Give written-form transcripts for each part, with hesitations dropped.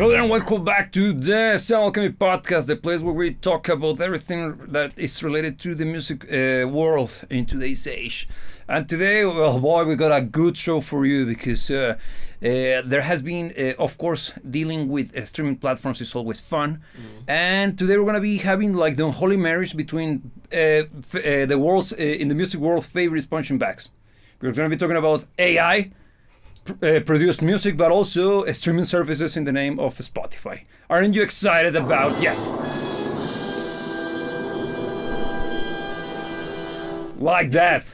Hello and welcome back to the Sound Alchemy Podcast, the place where we talk about everything that is related to the music world in today's age. And today, well, boy, we got a good show for you because there has been, of course, dealing with streaming platforms is always fun. And today we're going to be having like the unholy marriage between the world's, in the music world's favorite punching bags. We're going to be talking about AI, produced music, but also streaming services in the name of Spotify. Aren't you excited about? Yes. Like that.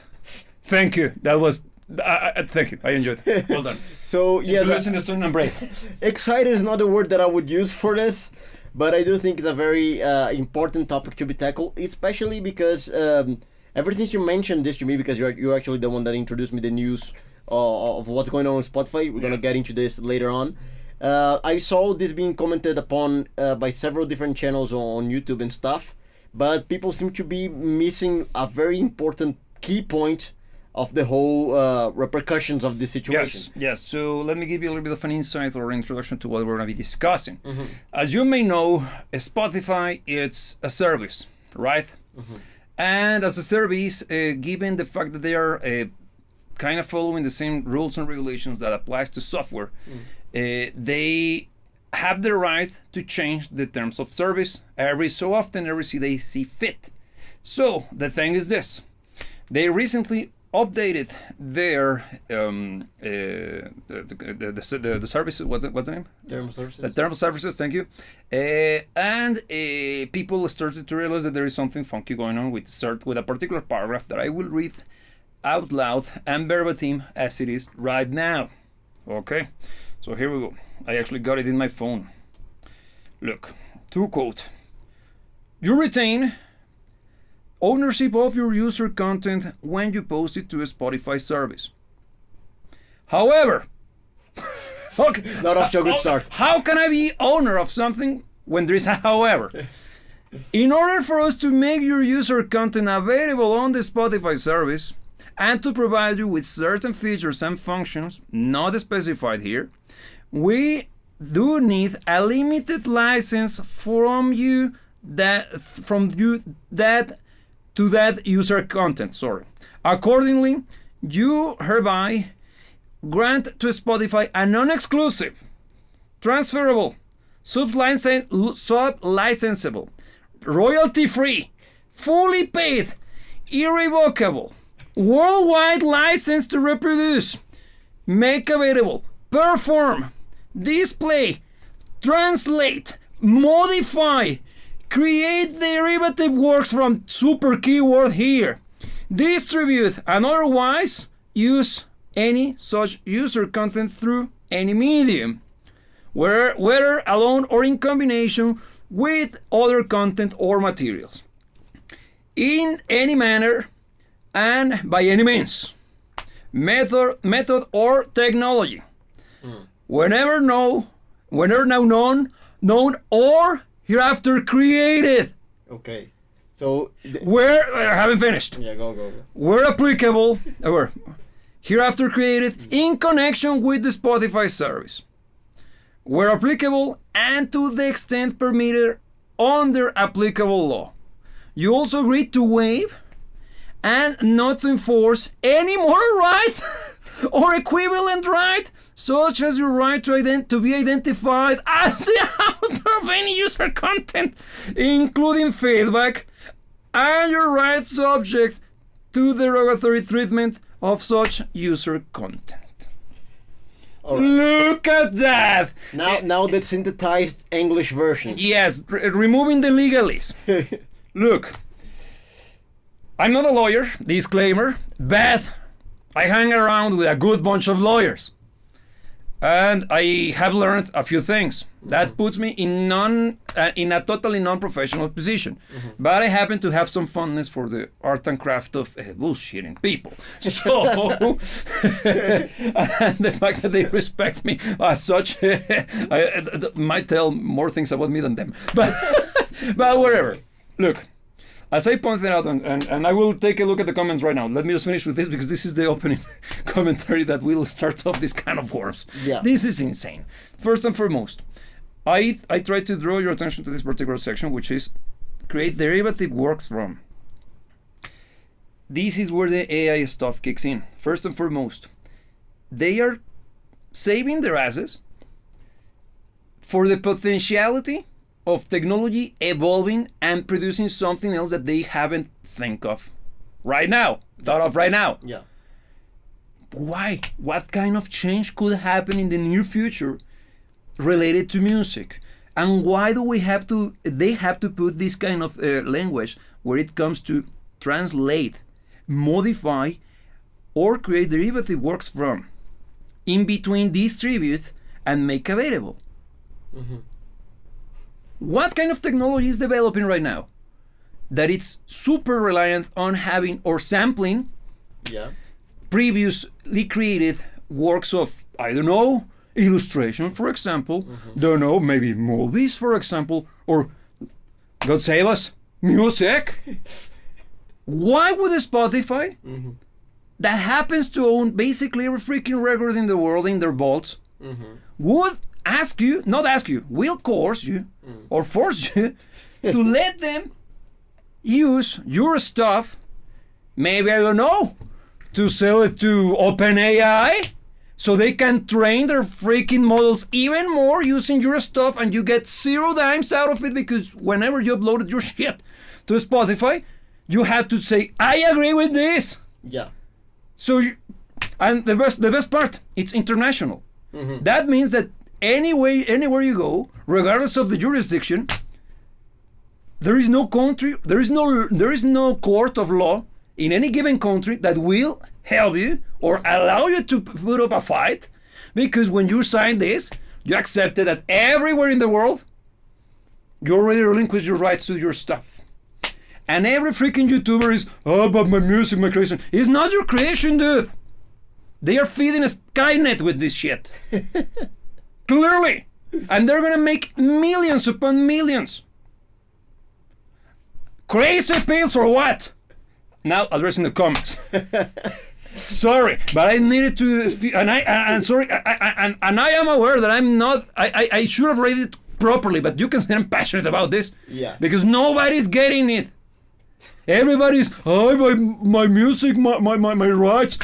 Thank you. That was. Thank you. I enjoyed it. Well done. So yeah, listen to Stone and Brave. Excited is not the word that I would use for this, but I do think it's a very important topic to be tackled, especially because ever since you mentioned this to me, because you're actually the one that introduced me the news of what's going on Spotify. We're gonna get into this later on. I saw this being commented upon by several different channels on YouTube and stuff, but people seem to be missing a very important key point of the whole repercussions of this situation. Yes. So let me give you a little bit of an insight or introduction to what we're gonna be discussing. As you may know, Spotify it's a service, right? And as a service, given the fact that they are kind of following the same rules and regulations that applies to software, they have the right to change the terms of service every so often, every they see fit. So the thing is this: they recently updated their the services. What's the name? Terms services. The terms services. Thank you. And people started to realize that there is something funky going on with a particular paragraph that I will read out loud and verbatim as it is right now. Okay, so here we go. I actually got it in my phone. Look, true quote: "You retain ownership of your user content when you post it to a Spotify service. However," okay, not off to a good start. How can I be owner of something when there is a however? "In order for us to make your user content available on the Spotify service and to provide you with certain features and functions not specified here, we do need a limited license from you to that user content. Accordingly, you hereby grant to Spotify a non-exclusive, transferable, sub-licensable, royalty-free, fully paid, irrevocable, worldwide license to reproduce, make available, perform, display, translate, modify, create derivative works from super keyword here, distribute, and otherwise use any such user content through any medium, whether alone or in combination with other content or materials, in any manner and by any means, method or technology, whenever now known or hereafter created." Okay, so where I haven't finished. Yeah, go. Where applicable, or hereafter created in connection with the Spotify service, where applicable and to the extent permitted under applicable law. You also agree to waive and not to enforce any moral right or equivalent right, such as your right to be identified as the author of any user content, including feedback, and your right subject to the derogatory treatment of such user content. All right. Look at that! Now the synthesized English version. Yes, removing the legalese. Look, I'm not a lawyer, disclaimer, but I hang around with a good bunch of lawyers. And I have learned a few things. That puts me in a totally non-professional position. But I happen to have some fondness for the art and craft of bullshitting people. So, and the fact that they respect me as such might tell more things about me than them. But whatever. Look, as I pointed out, and I will take a look at the comments right now. Let me just finish with this because this is the opening commentary that will start off this kind of worms. Yeah. This is insane. First and foremost, I try to draw your attention to this particular section, which is create derivative works from. This is where the AI stuff kicks in. First and foremost, they are saving their asses for the potentiality of technology evolving and producing something else that they haven't thought of right now. Yeah. Why? What kind of change could happen in the near future related to music? And why do they have to put this kind of language where it comes to translate, modify, or create derivative works from, in between distribute and make available? Mm-hmm. What kind of technology is developing right now that it's super reliant on having or sampling previously created works of, I don't know, illustration, for example, don't know, maybe movies, for example, or, God save us, music? Why would a Spotify that happens to own basically every freaking record in the world in their vaults would will coerce you or force you to let them use your stuff, maybe, I don't know, to sell it to OpenAI so they can train their freaking models even more using your stuff, and you get 0 dimes out of it, because whenever you uploaded your shit to Spotify, you had to say, I agree with this. Yeah. So, and the best part, it's international. That means that anywhere you go, regardless of the jurisdiction, there is no country, there is no court of law in any given country that will help you or allow you to put up a fight, because when you signed this, you accepted that everywhere in the world, you already relinquished your rights to your stuff. And every freaking YouTuber is, oh, but my music, my creation. It's not your creation, dude. They are feeding a Skynet with this shit. Clearly. And they're gonna make millions upon millions. Crazy pills or what? Now addressing the comments. Sorry, but I needed to speak, and I'm sorry, and I am aware that I'm not. I should have read it properly, but you can see I'm passionate about this. Yeah. Because nobody's getting it. Everybody's, oh, my music, my rights.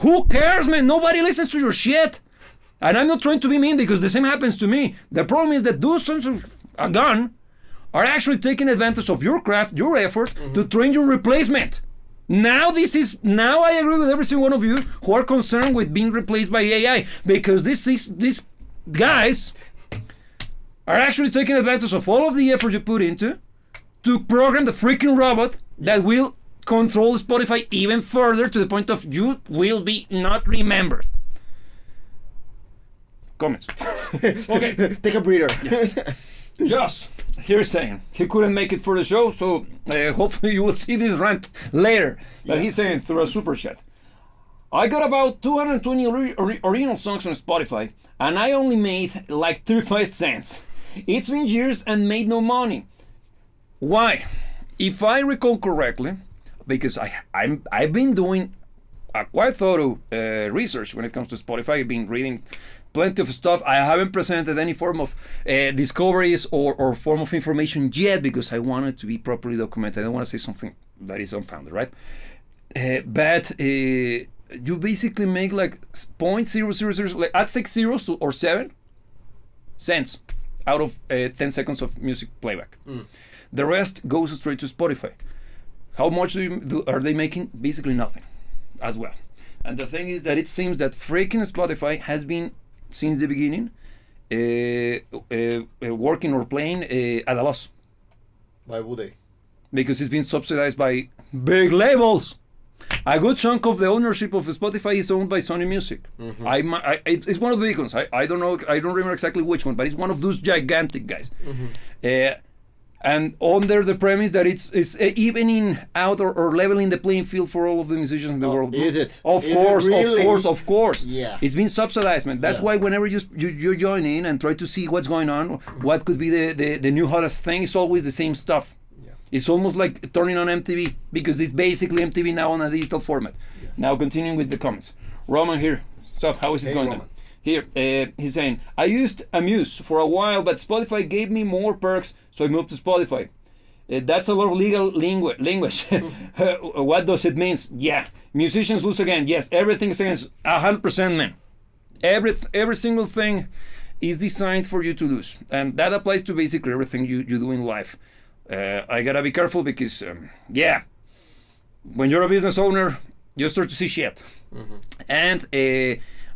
Who cares, man? Nobody listens to your shit. And I'm not trying to be mean, because the same happens to me. The problem is that those sons of a gun are actually taking advantage of your craft, your effort, to train your replacement. Now I agree with every single one of you who are concerned with being replaced by AI, because these guys are actually taking advantage of all of the effort you put into to program the freaking robot that will control Spotify even further, to the point of you will be not remembered. Comments. Okay. Take a breather. Yes. Josh, here's saying he couldn't make it for the show, so hopefully you will see this rant later. But he's saying through a super chat, I got about 220 original songs on Spotify, and I only made like 35 cents. It's been years and made no money. Why? If I recall correctly, because I've been doing a quite thorough research when it comes to Spotify. I've been reading plenty of stuff. I haven't presented any form of discoveries or form of information yet, because I want it to be properly documented. I don't want to say something that is unfounded, right? But you basically make like 0.000, like add 6 zeros or 7 cents out of 10 seconds of music playback. The rest goes straight to Spotify. How much are they making? Basically nothing as well. And the thing is that it seems that freaking Spotify has been, since the beginning, working or playing at a loss. Why would they? Because it's been subsidized by big labels. A good chunk of the ownership of Spotify is owned by Sony Music. It's one of the big ones. I don't know. I don't remember exactly which one, but it's one of those gigantic guys. And under the premise that it's evening out or leveling the playing field for all of the musicians in the world. Is it? Of course. Yeah. It's been subsidized, man. That's why whenever you join in and try to see what's going on, what could be the new hottest thing, it's always the same stuff. Yeah. It's almost like turning on MTV, because it's basically MTV now on a digital format. Yeah. Now continuing with the comments. Roman here. So how is it going? Roman. Here, he's saying, I used Amuse for a while, but Spotify gave me more perks, so I moved to Spotify. That's a lot of legal language. What does it mean? Yeah, musicians lose again. Yes, everything's against 100%, man. Every single thing is designed for you to lose, and that applies to basically everything you do in life. I gotta be careful because, yeah, when you're a business owner, you start to see shit, and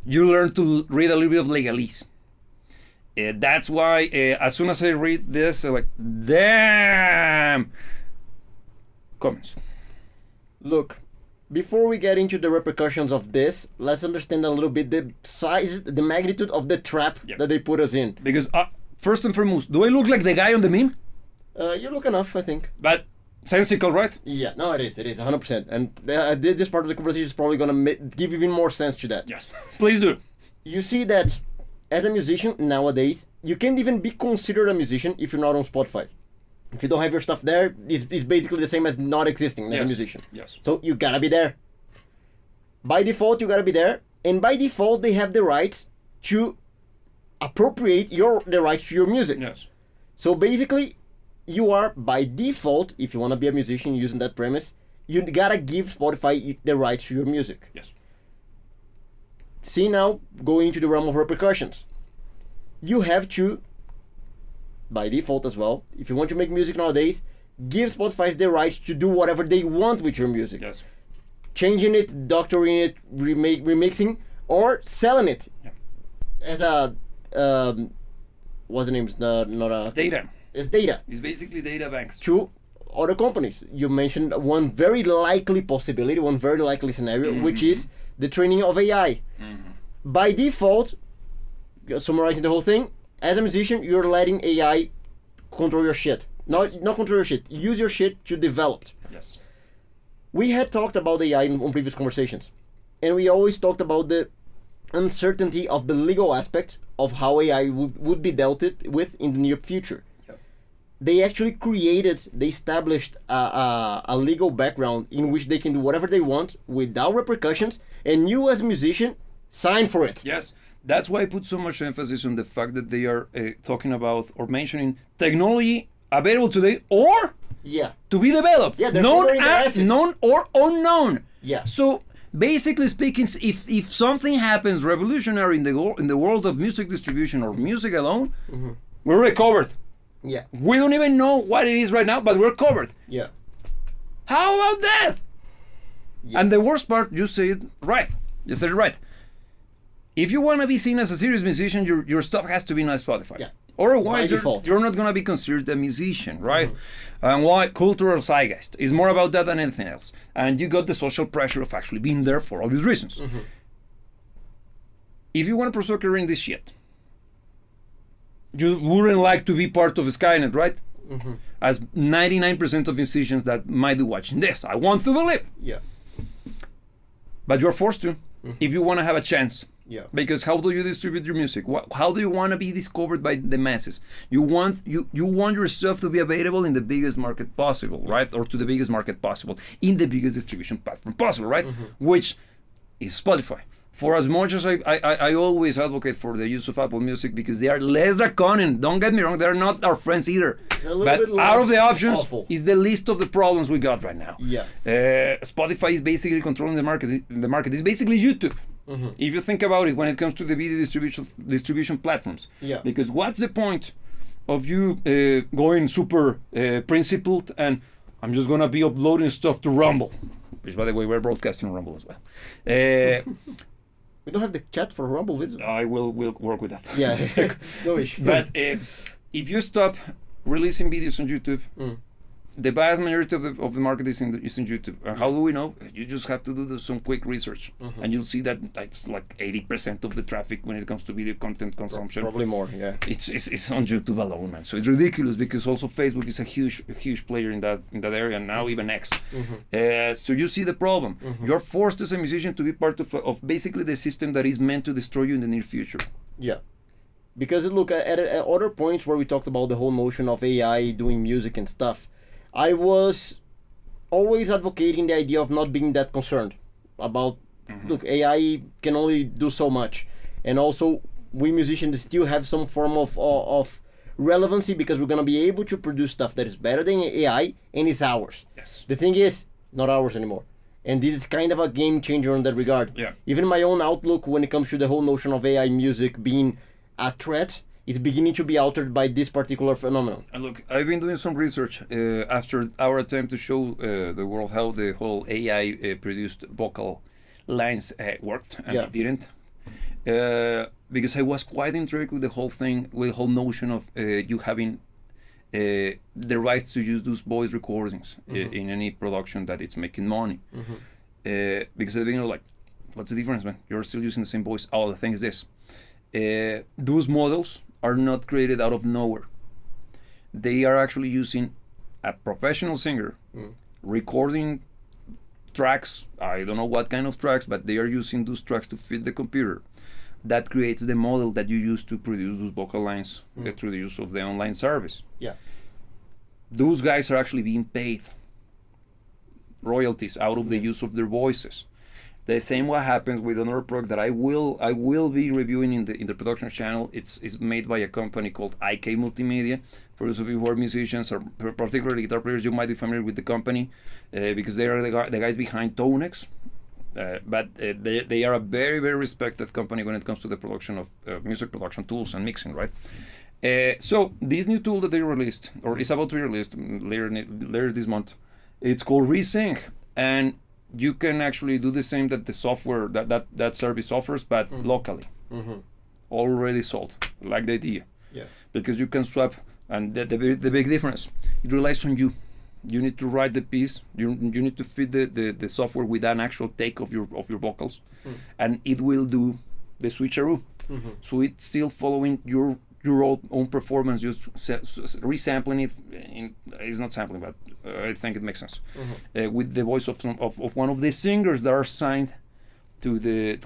you learn to read a little bit of legalese. That's why as soon as I read this, I'm like, damn. Comments. Look, before we get into the repercussions of this, let's understand a little bit the size, the magnitude of the trap that they put us in. Because first and foremost, do I look like the guy on the meme? You look enough, I think. But sensical, right? Yeah, no, it is 100%. And this part of the conversation is probably gonna give even more sense to that. Yes, please do. You see that as a musician nowadays, you can't even be considered a musician if you're not on Spotify. If you don't have your stuff there, it's basically the same as not existing as a musician. Yes. So you gotta be there. By default, you gotta be there, and by default, they have the rights to appropriate the rights to your music. Yes. So basically, you are by default, if you wanna be a musician using that premise, you gotta give Spotify the rights to your music. Yes. See now, going into the realm of repercussions. You have to, by default as well, if you want to make music nowadays, give Spotify the right to do whatever they want with your music. Yes. Changing it, doctoring it, remixing, or selling it. Yeah. As a, what's the name? It's not a... Data. It's data. It's basically data banks. To other companies. You mentioned one very likely possibility, one very likely scenario, which is the training of AI. By default, summarizing the whole thing, as a musician, you're letting AI control your shit. Not control your shit. Use your shit to develop. Yes. We had talked about AI on previous conversations, and we always talked about the uncertainty of the legal aspect of how AI would be dealt with in the near future. Yep. They actually they established a legal background in which they can do whatever they want without repercussions, and you as a musician sign for it. Yes. That's why I put so much emphasis on the fact that they are talking about or mentioning technology available today or to be developed. Yeah, known or unknown. Yeah. So basically speaking, if something happens revolutionary in the world of music distribution or music alone, we're already covered. Yeah. We don't even know what it is right now, but we're covered. Yeah. How about that? Yeah. And the worst part, you said it right. You said it right. If you want to be seen as a serious musician, your stuff has to be on Spotify. Yeah. Otherwise, you're not going to be considered a musician, right? And why? Cultural zeitgeist is more about that than anything else. And you got the social pressure of actually being there for obvious reasons. If you want to pursue a career in this shit, you wouldn't like to be part of Skynet, right? As 99% of musicians that might be watching this, I want to believe. Yeah. But you're forced to, if you want to have a chance. Yeah. Because how do you distribute your music? How do you want to be discovered by the masses? You want your stuff to be available in the biggest market possible, right? Or to the biggest market possible, in the biggest distribution platform possible, right? Which is Spotify. For as much as I always advocate for the use of Apple Music because they are less draconian. Don't get me wrong, they're not our friends either. But out of the options, is the least of the problems we got right now. Yeah. Spotify is basically controlling the market. The market is basically YouTube. If you think about it, when it comes to the video distribution platforms. Yeah. Because what's the point of you going super principled and I'm just gonna be uploading stuff to Rumble, which by the way we're broadcasting on Rumble as well. We don't have the chat for Rumble, is it? I will work with that. Yeah, no issue. But if you releasing videos on YouTube, the vast majority of the market is in YouTube. How do we know? You just have to do some quick research, and you'll see that it's like 80% of the traffic when it comes to video content consumption. Probably more, yeah. It's on YouTube alone, man. So it's ridiculous because also Facebook is a huge player in that area, and now even X. So you see the problem. You're forced as a musician to be part of basically the system that is meant to destroy you in the near future. Yeah. Because look, at other points where we talked about the whole notion of AI doing music and stuff, I was always advocating the idea of not being that concerned about, look, AI can only do so much. and also we musicians still have some form of relevancy because we're gonna be able to produce stuff that is better than AI and it's ours. Yes. The thing is, not ours anymore. And this is kind of a game changer in that regard. Yeah. Even my own outlook when it comes to the whole notion of AI music being a threat is beginning to be altered by this particular phenomenon. And look, I've been doing some research after our attempt to show the world how the whole AI produced vocal lines worked, and Yeah. it didn't. Because I was quite intrigued with the whole thing, with the whole notion of you having the rights to use those voice recordings in any production that it's making money. Because at the beginning, like, what's the difference, man? You're still using the same voice. Oh, the thing is this. Those models are not created out of nowhere. They are actually using a professional singer recording tracks. I don't know what kind of tracks, but they are using those tracks to feed the computer. That creates the model that you use to produce those vocal lines through the use of the online service. Yeah. Those guys are actually being paid royalties out of the use of their voices. The same what happens with another product that I will be reviewing in the production channel. It's made by a company called IK Multimedia. For those of you who are musicians or particularly guitar players, you might be familiar with the company because they are the guys behind Tonex. But they are a very, very respected company when it comes to the production of music production tools and mixing, right? So this new tool that they released, or is about to be released later this month, it's called Resync, and you can actually do the same that the software that service offers, but locally, already sold. Like the idea, because you can swap, and the big difference, it relies on you. You need to write the piece. You need to feed the software with an actual take of your vocals, and it will do the switcheroo. So it's still following your own performance, just resampling it. It's not sampling, but I think it makes sense with the voice of one of the singers that are signed to the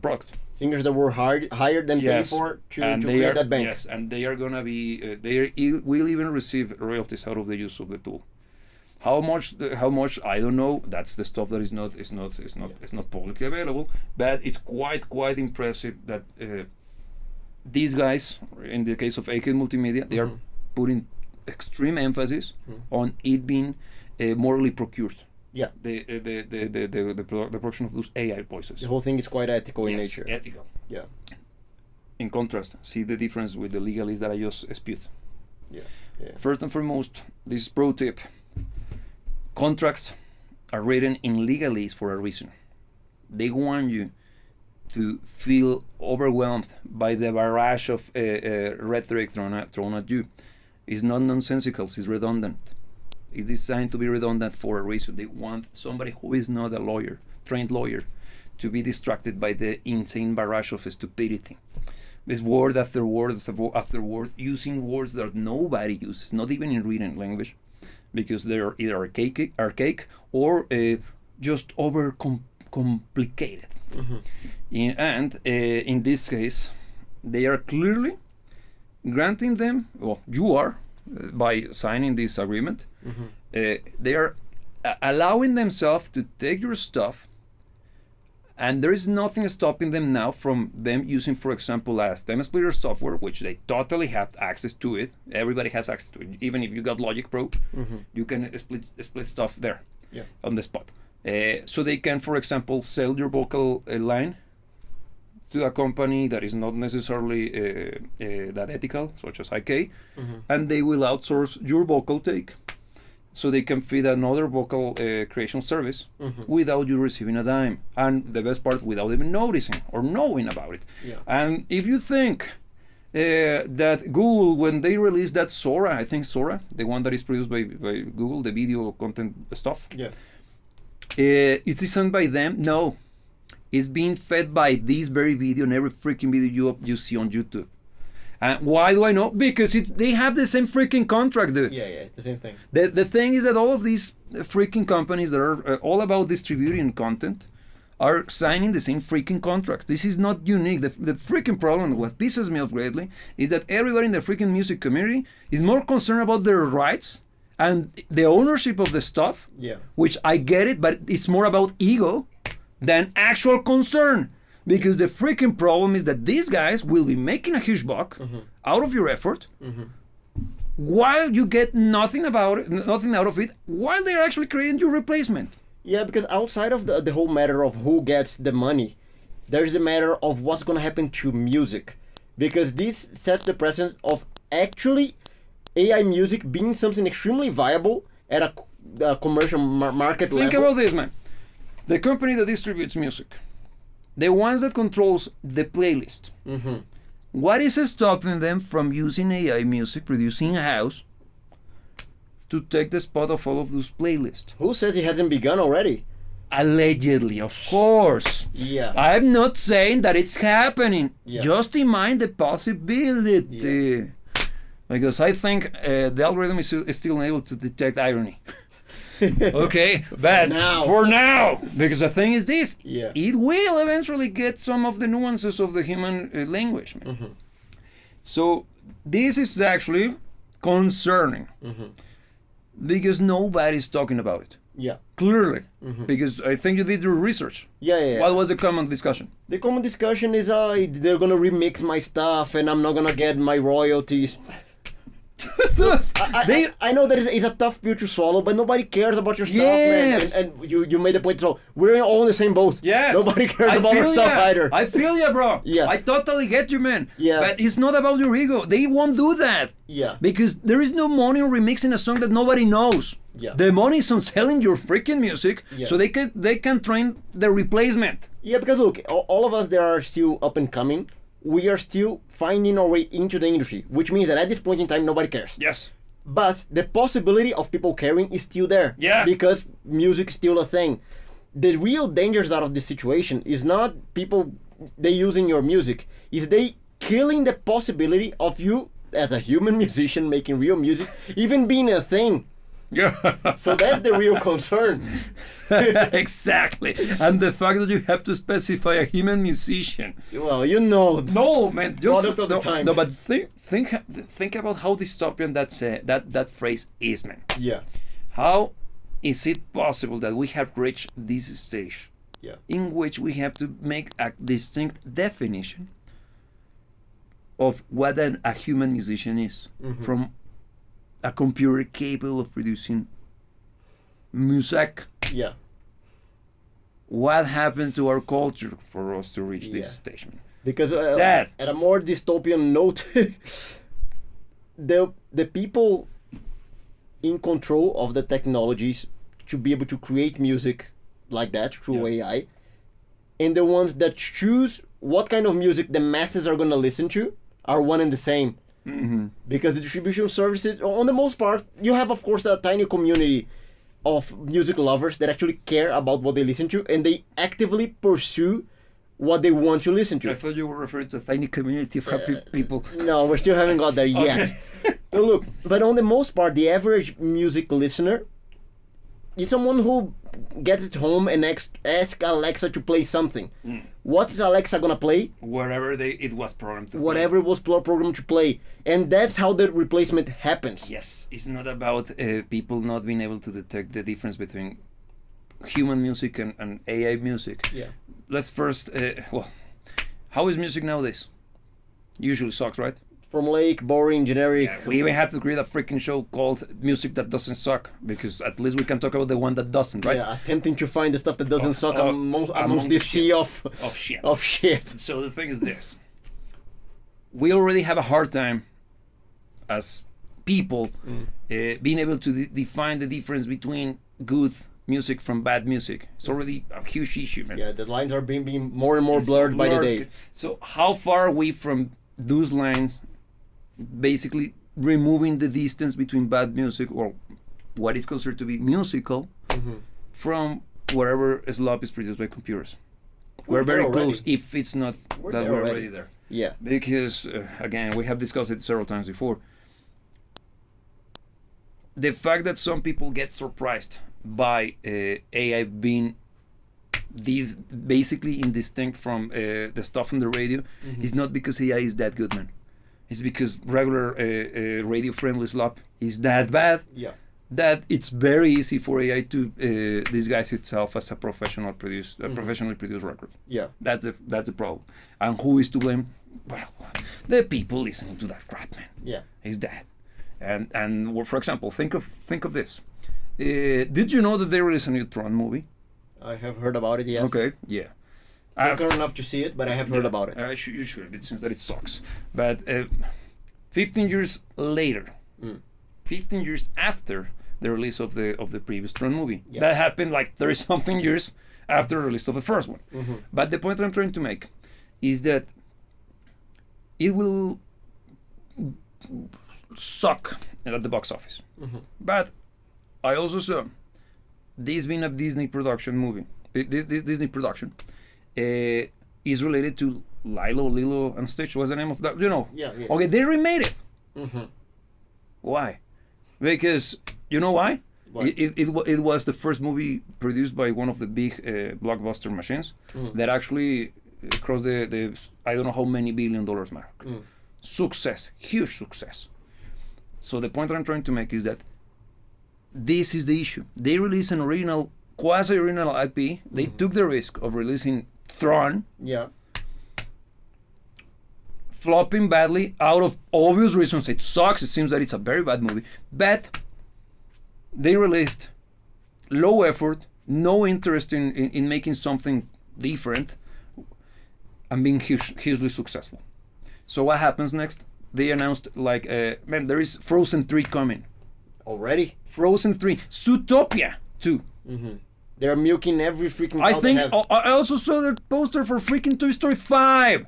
product. Singers that were hired and paid for to create that bank. Yes, and they are gonna be will even receive royalties out of the use of the tool. How much I don't know. That's the stuff that is not publicly available. But it's quite impressive that these guys, in the case of AK Multimedia, they are putting extreme emphasis on it being morally procured. Yeah. The production of those AI voices. The whole thing is quite ethical in nature. Ethical. Yeah. In contrast, see the difference with the legalese that I just spewed. Yeah. First and foremost, this is pro tip. Contracts are written in legalese for a reason. They want you to feel overwhelmed by the barrage of rhetoric thrown at you. It's not nonsensical, it's redundant. It's designed to be redundant for a reason. They want somebody who is not a lawyer, trained lawyer, to be distracted by the insane barrage of stupidity. It's word after word after word, using words that nobody uses, not even in written language, because they're either archaic or just over complicated. In this case, they are clearly granting them, well, you are, by signing this agreement, they are allowing themselves to take your stuff, and there is nothing stopping them now from them using, for example, a stem splitter software, which they totally have access to it. Everybody has access to it. Even if you got Logic Pro, you can split stuff there on the spot. So they can, for example, sell your vocal line to a company that is not necessarily that ethical, such as IK, and they will outsource your vocal take, so they can feed another vocal creation service without you receiving a dime. And the best part, without even noticing or knowing about it. And if you think that Google, when they released that Sora, I think Sora, the one that is produced by Google, the video content stuff, it's designed by them? No. It's being fed by this very video and every freaking video you see on YouTube. And why do I know? Because they have the same freaking contract, dude. Yeah, it's the same thing. The thing is that all of these freaking companies that are all about distributing content are signing the same freaking contracts. This is not unique. The freaking problem, what pisses me off greatly, is that everybody in the freaking music community is more concerned about their rights and the ownership of the stuff, which I get it, but it's more about ego than actual concern. Because the freaking problem is that these guys will be making a huge buck out of your effort, while you get nothing out of it, while they're actually creating your replacement. Yeah, because outside of the whole matter of who gets the money, there's a matter of what's gonna happen to music, because this sets the precedent of actually AI music being something extremely viable at a commercial market level. Think about this, man. The company that distributes music, the ones that controls the playlist, what is stopping them from using AI music, producing in-house, to take the spot of all of those playlists? Who says it hasn't begun already? Allegedly, of course. Yeah. I'm not saying that it's happening. Yeah. Just in mind the possibility. Because I think the algorithm is still able to detect irony. Okay, but for now, because the thing is this, it will eventually get some of the nuances of the human language. So this is actually concerning, because nobody's talking about it. Yeah. Clearly, because I think you did your research. Yeah. What was the common discussion? The common discussion is they're gonna remix my stuff and I'm not gonna get my royalties. I know that it's a tough pill to swallow, but nobody cares about your stuff, man. And you made the point, so we're all in the same boat. Yes. Nobody cares about our stuff either. I feel you, bro. Yeah. I totally get you, man. Yeah. But it's not about your ego. They won't do that. Yeah. Because there is no money in remixing a song that nobody knows. Yeah. The money is on selling your freaking music, so they can train the replacement. Yeah, because look, all of us that are still up and coming, we are still finding our way into the industry, which means that at this point in time, nobody cares. Yes. But the possibility of people caring is still there. Yeah. Because music is still a thing. The real dangers out of this situation is not people they using your music, is they killing the possibility of you as a human musician making real music even being a thing. Yeah. So that's the real concern. Exactly. And the fact that you have to specify a human musician. Well, you know. No, man. Product of the times. No, but think about how dystopian that phrase is, man. Yeah. How is it possible that we have reached this stage in which we have to make a distinct definition of what a human musician is from a computer capable of producing music? Yeah. What happened to our culture for us to reach this stage? Because sad. At a more dystopian note, the people in control of the technologies to be able to create music like that through AI, and the ones that choose what kind of music the masses are going to listen to are one and the same. Because the distribution services, on the most part, you have, of course, a tiny community of music lovers that actually care about what they listen to, and they actively pursue what they want to listen to. I thought you were referring to a tiny community of happy people. No, we still haven't got there yet. No, look, but on the most part, the average music listener is someone who gets at home and asks Alexa to play something. What is Alexa gonna play? Wherever it was programmed to Whatever it was programmed to play. And that's how the replacement happens. Yes, it's not about people not being able to detect the difference between human music and AI music. Yeah. Let's first, how is music nowadays? Usually sucks, right? Formulaic, boring, generic. Yeah, we even have to create a freaking show called Music That Doesn't Suck, because at least we can talk about the one that doesn't, right? Yeah, attempting to find the stuff that doesn't suck amongst this sea of shit. Of shit. So the thing is this. We already have a hard time as people being able to define the difference between good music from bad music. It's already a huge issue, man. Yeah, the lines are being more and more blurred by the day. So how far are we from those lines basically removing the distance between bad music or what is considered to be musical from wherever slop is produced by computers? We're very close, if it's not that we're already there. Yeah. Because, again, we have discussed it several times before. The fact that some people get surprised by AI being basically indistinct from the stuff on the radio is not because AI is that good, man. It's because regular radio-friendly slop is that bad. Yeah. that it's very easy for AI to disguise itself as a professionally produced record. Yeah. That's the problem. And who is to blame? Well, the people listening to that crap, man. Yeah. Is that. And well, for example, think of this. Did you know that they released a new Tron movie? I have heard about it, yes. Okay, yeah. Not good enough to see it, but I have heard about it. You should. It seems that it sucks. But 15 years later, 15 years after the release of the previous Tron movie, that happened like 30 something years after the release of the first one. But the point that I'm trying to make is that it will suck at the box office. But I also saw this being a Disney production movie. This Disney production is related to Lilo and Stitch. What's the name of that? You know? Yeah. Okay, they remade it. Why? Because you know why? It was the first movie produced by one of the big blockbuster machines that actually crossed the I don't know how many $1 billion mark. Success, huge success. So the point that I'm trying to make is that this is the issue. They released an original, quasi-original IP. They took the risk of releasing Tron. Yeah. Flopping badly out of obvious reasons. It sucks. It seems that it's a very bad movie. But they released low effort, no interest in making something different, and being hugely successful. So what happens next? They announced like, man, there is Frozen 3 coming. Already? Frozen 3. Zootopia 2. They're milking every freaking I cow think they have. I also saw the poster for freaking Toy Story 5.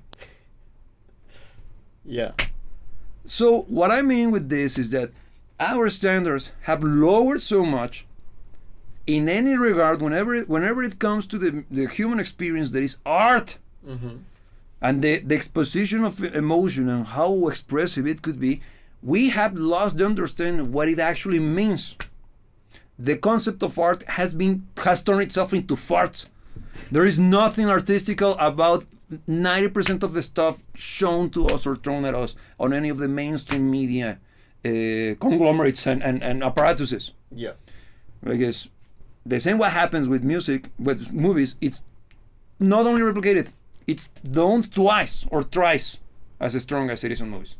Yeah. So what I mean with this is that our standards have lowered so much in any regard whenever it comes to the human experience that is art and the exposition of emotion and how expressive it could be, we have lost the understanding of what it actually means. The concept of art has turned itself into farts. There is nothing artistical about 90% of the stuff shown to us or thrown at us on any of the mainstream media conglomerates and apparatuses. Yeah. Because the same what happens with music, with movies, it's not only replicated, it's done twice or thrice as strong as it is on movies.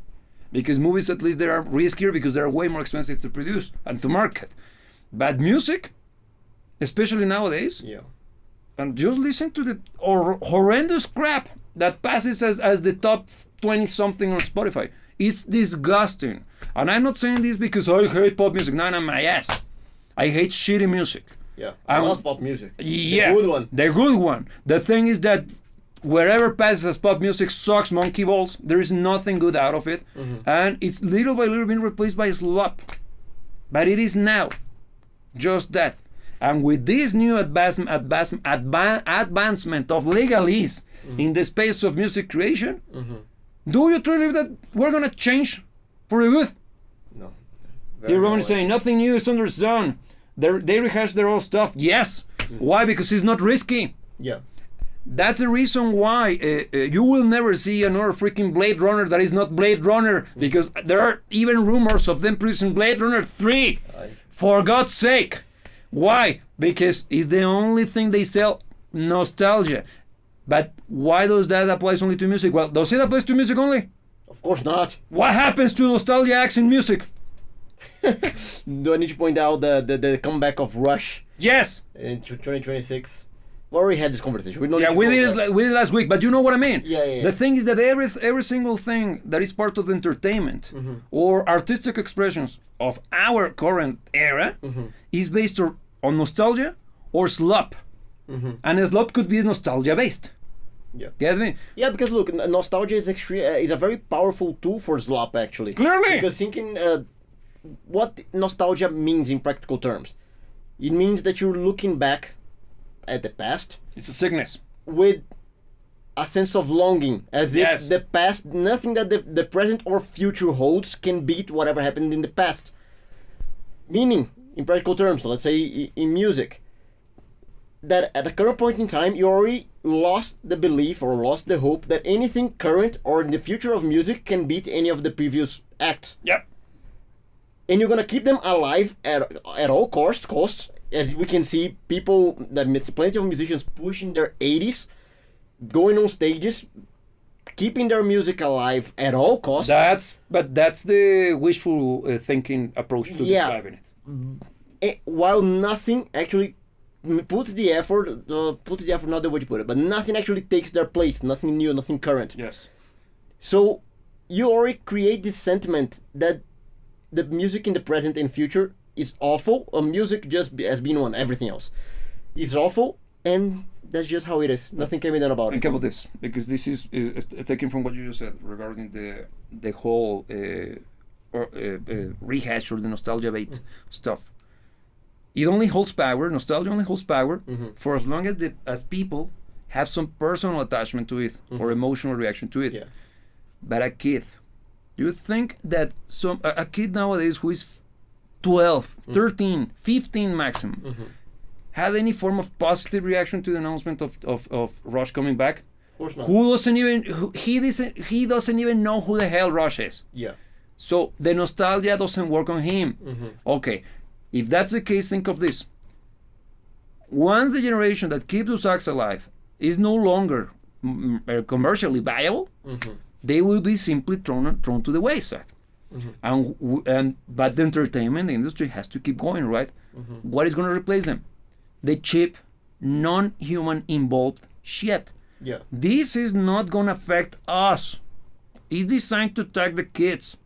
Because movies, at least, they are riskier because they are way more expensive to produce and to market. But music, especially nowadays, and just listen to the horrendous crap that passes as the top 20 something on Spotify. It's disgusting. And I'm not saying this because I hate pop music. No, my ass. I hate shitty music. Yeah, I love pop music. Yeah, the good one. The good one. The thing is that wherever passes as pop music sucks monkey balls. There is nothing good out of it. And it's little by little being replaced by slop. But it is now just that. And with this new advancement of legalese in the space of music creation, do you truly believe that we're going to change for the good? No. You're going to say nothing new is under the sun. They rehash their old stuff. Yes. Why? Because it's not risky. Yeah. That's the reason why you will never see another freaking Blade Runner that is not Blade Runner, because there are even rumors of them producing Blade Runner 3. For God's sake. Why? Because it's the only thing they sell, nostalgia. But why does that apply only to music? Well, does it apply to music only? Of course not. What happens to nostalgia acts in music? Do I need to point out the comeback of Rush? Yes. In 2026. We already had this conversation. We did it last week, but you know what I mean. Yeah. The thing is that every single thing that is part of the entertainment or artistic expressions of our current era is based on nostalgia or slop. And a slop could be nostalgia based. Yeah. Get me? Yeah, because look, nostalgia is a very powerful tool for slop, actually. Clearly. Because thinking what nostalgia means in practical terms, it means that you're looking back at the past. It's a sickness. With a sense of longing, as if the past, nothing that the present or future holds can beat whatever happened in the past. Meaning, in practical terms, let's say in music, that at the current point in time, you already lost the belief or lost the hope that anything current or in the future of music can beat any of the previous acts. Yep. and you're gonna keep them alive at all costs. As we can see, plenty of musicians pushing their 80s, going on stages, keeping their music alive at all costs. That's the wishful thinking approach to describing it. While nothing actually puts the effort, not the way to put it, but nothing actually takes their place, nothing new, nothing current. Yes. So you already create this sentiment that the music in the present and future is awful, or music just has been on everything else is awful, and that's just how it is. Nothing can be done about it. Think about this, because this is taken from what you just said regarding the whole rehash or the nostalgia bait stuff. It only holds power. Nostalgia only holds power for as long as people have some personal attachment to it or emotional reaction to it. Yeah. But a kid, you think that a kid nowadays who is 12, 13, 15 maximum, had any form of positive reaction to the announcement of Rush coming back? Of course not. He doesn't even know who the hell Rush is. Yeah. So the nostalgia doesn't work on him. Okay, if that's the case, think of this. Once the generation that keeps those acts alive is no longer commercially viable, they will be simply thrown to the wayside. But the entertainment industry has to keep going, right? What is going to replace them? The cheap, non-human involved shit. Yeah. This is not going to affect us. It's designed to attack the kids.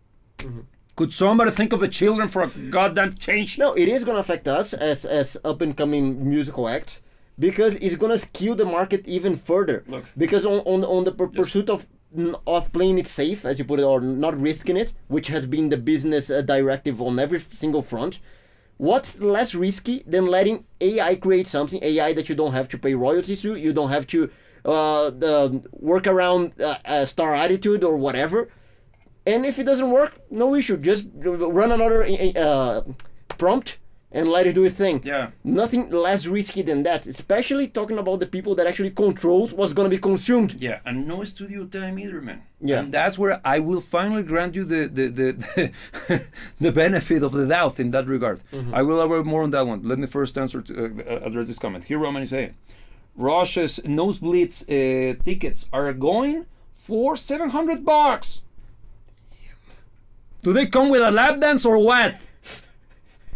Could somebody think of the children for a goddamn change? No, it is going to affect us as up-and-coming musical acts, because it's going to skew the market even further. Look. Because on the pursuit of playing it safe, as you put it, or not risking it, which has been the business directive on every single front, what's less risky than letting AI create something, AI that you don't have to pay royalties to, you don't have to work around star attitude or whatever, and if it doesn't work, no issue, just run another prompt and let it do its thing. Yeah. Nothing less risky than that, especially talking about the people that actually controls what's going to be consumed. Yeah, and no studio time either, man. Yeah. And that's where I will finally grant you the benefit of the doubt in that regard. I will elaborate more on that one. Let me first address this comment. Here Roman is saying, Rush's nosebleeds tickets are going for $700. Do they come with a lap dance or what?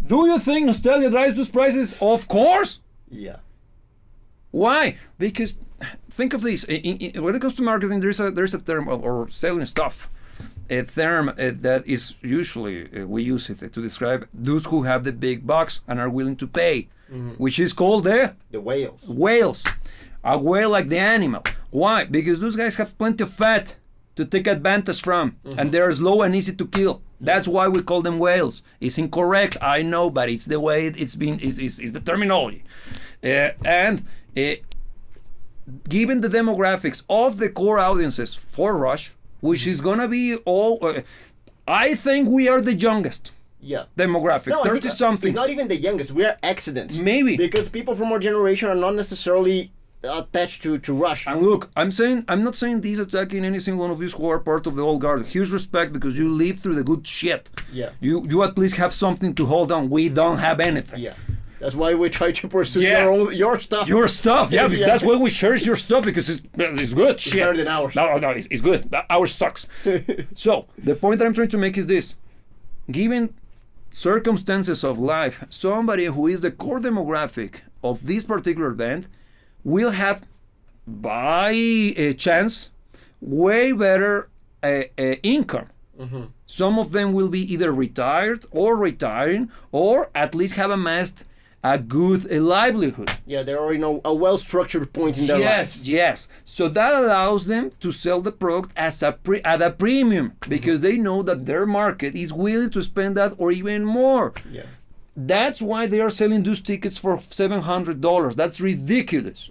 Do you think nostalgia drives those prices? Of course. Yeah. Why? Because think of this. When it comes to marketing, there's a term or selling stuff. A term that is usually we use it to describe those who have the big bucks and are willing to pay, which is called the whales. Whales. A whale like the animal. Why? Because those guys have plenty of fat to take advantage from, and they're slow and easy to kill. That's why we call them whales. It's incorrect, I know, but it's the way it's the terminology. And given the demographics of the core audiences for Rush, which is gonna be all, I think we are the youngest. Yeah. Demographic, No, 30 something. It's not even the youngest. We are accidents. Maybe. Because people from our generation are not necessarily attached to Rush. And look, I'm not saying this attacking any single one of you who are part of the old guard. Huge respect, because you lived through the good shit. Yeah. You at least have something to hold on. We don't have anything. Yeah. That's why we try to pursue Yeah. your stuff. Your stuff, yeah. Yeah. That's why we cherish your stuff, because it's good shit. better than ours. No, it's good. Ours sucks. So the point that I'm trying to make is this: given circumstances of life, somebody who is the core demographic of this particular band will have, by a chance, way better income. Some of them will be either retired or retiring, or at least have amassed a good livelihood. Yeah, they're already know a well-structured point in their lives. Yes. So that allows them to sell the product as at a premium, because they know that their market is willing to spend that or even more. Yeah. That's why they are selling those tickets for $700. That's ridiculous.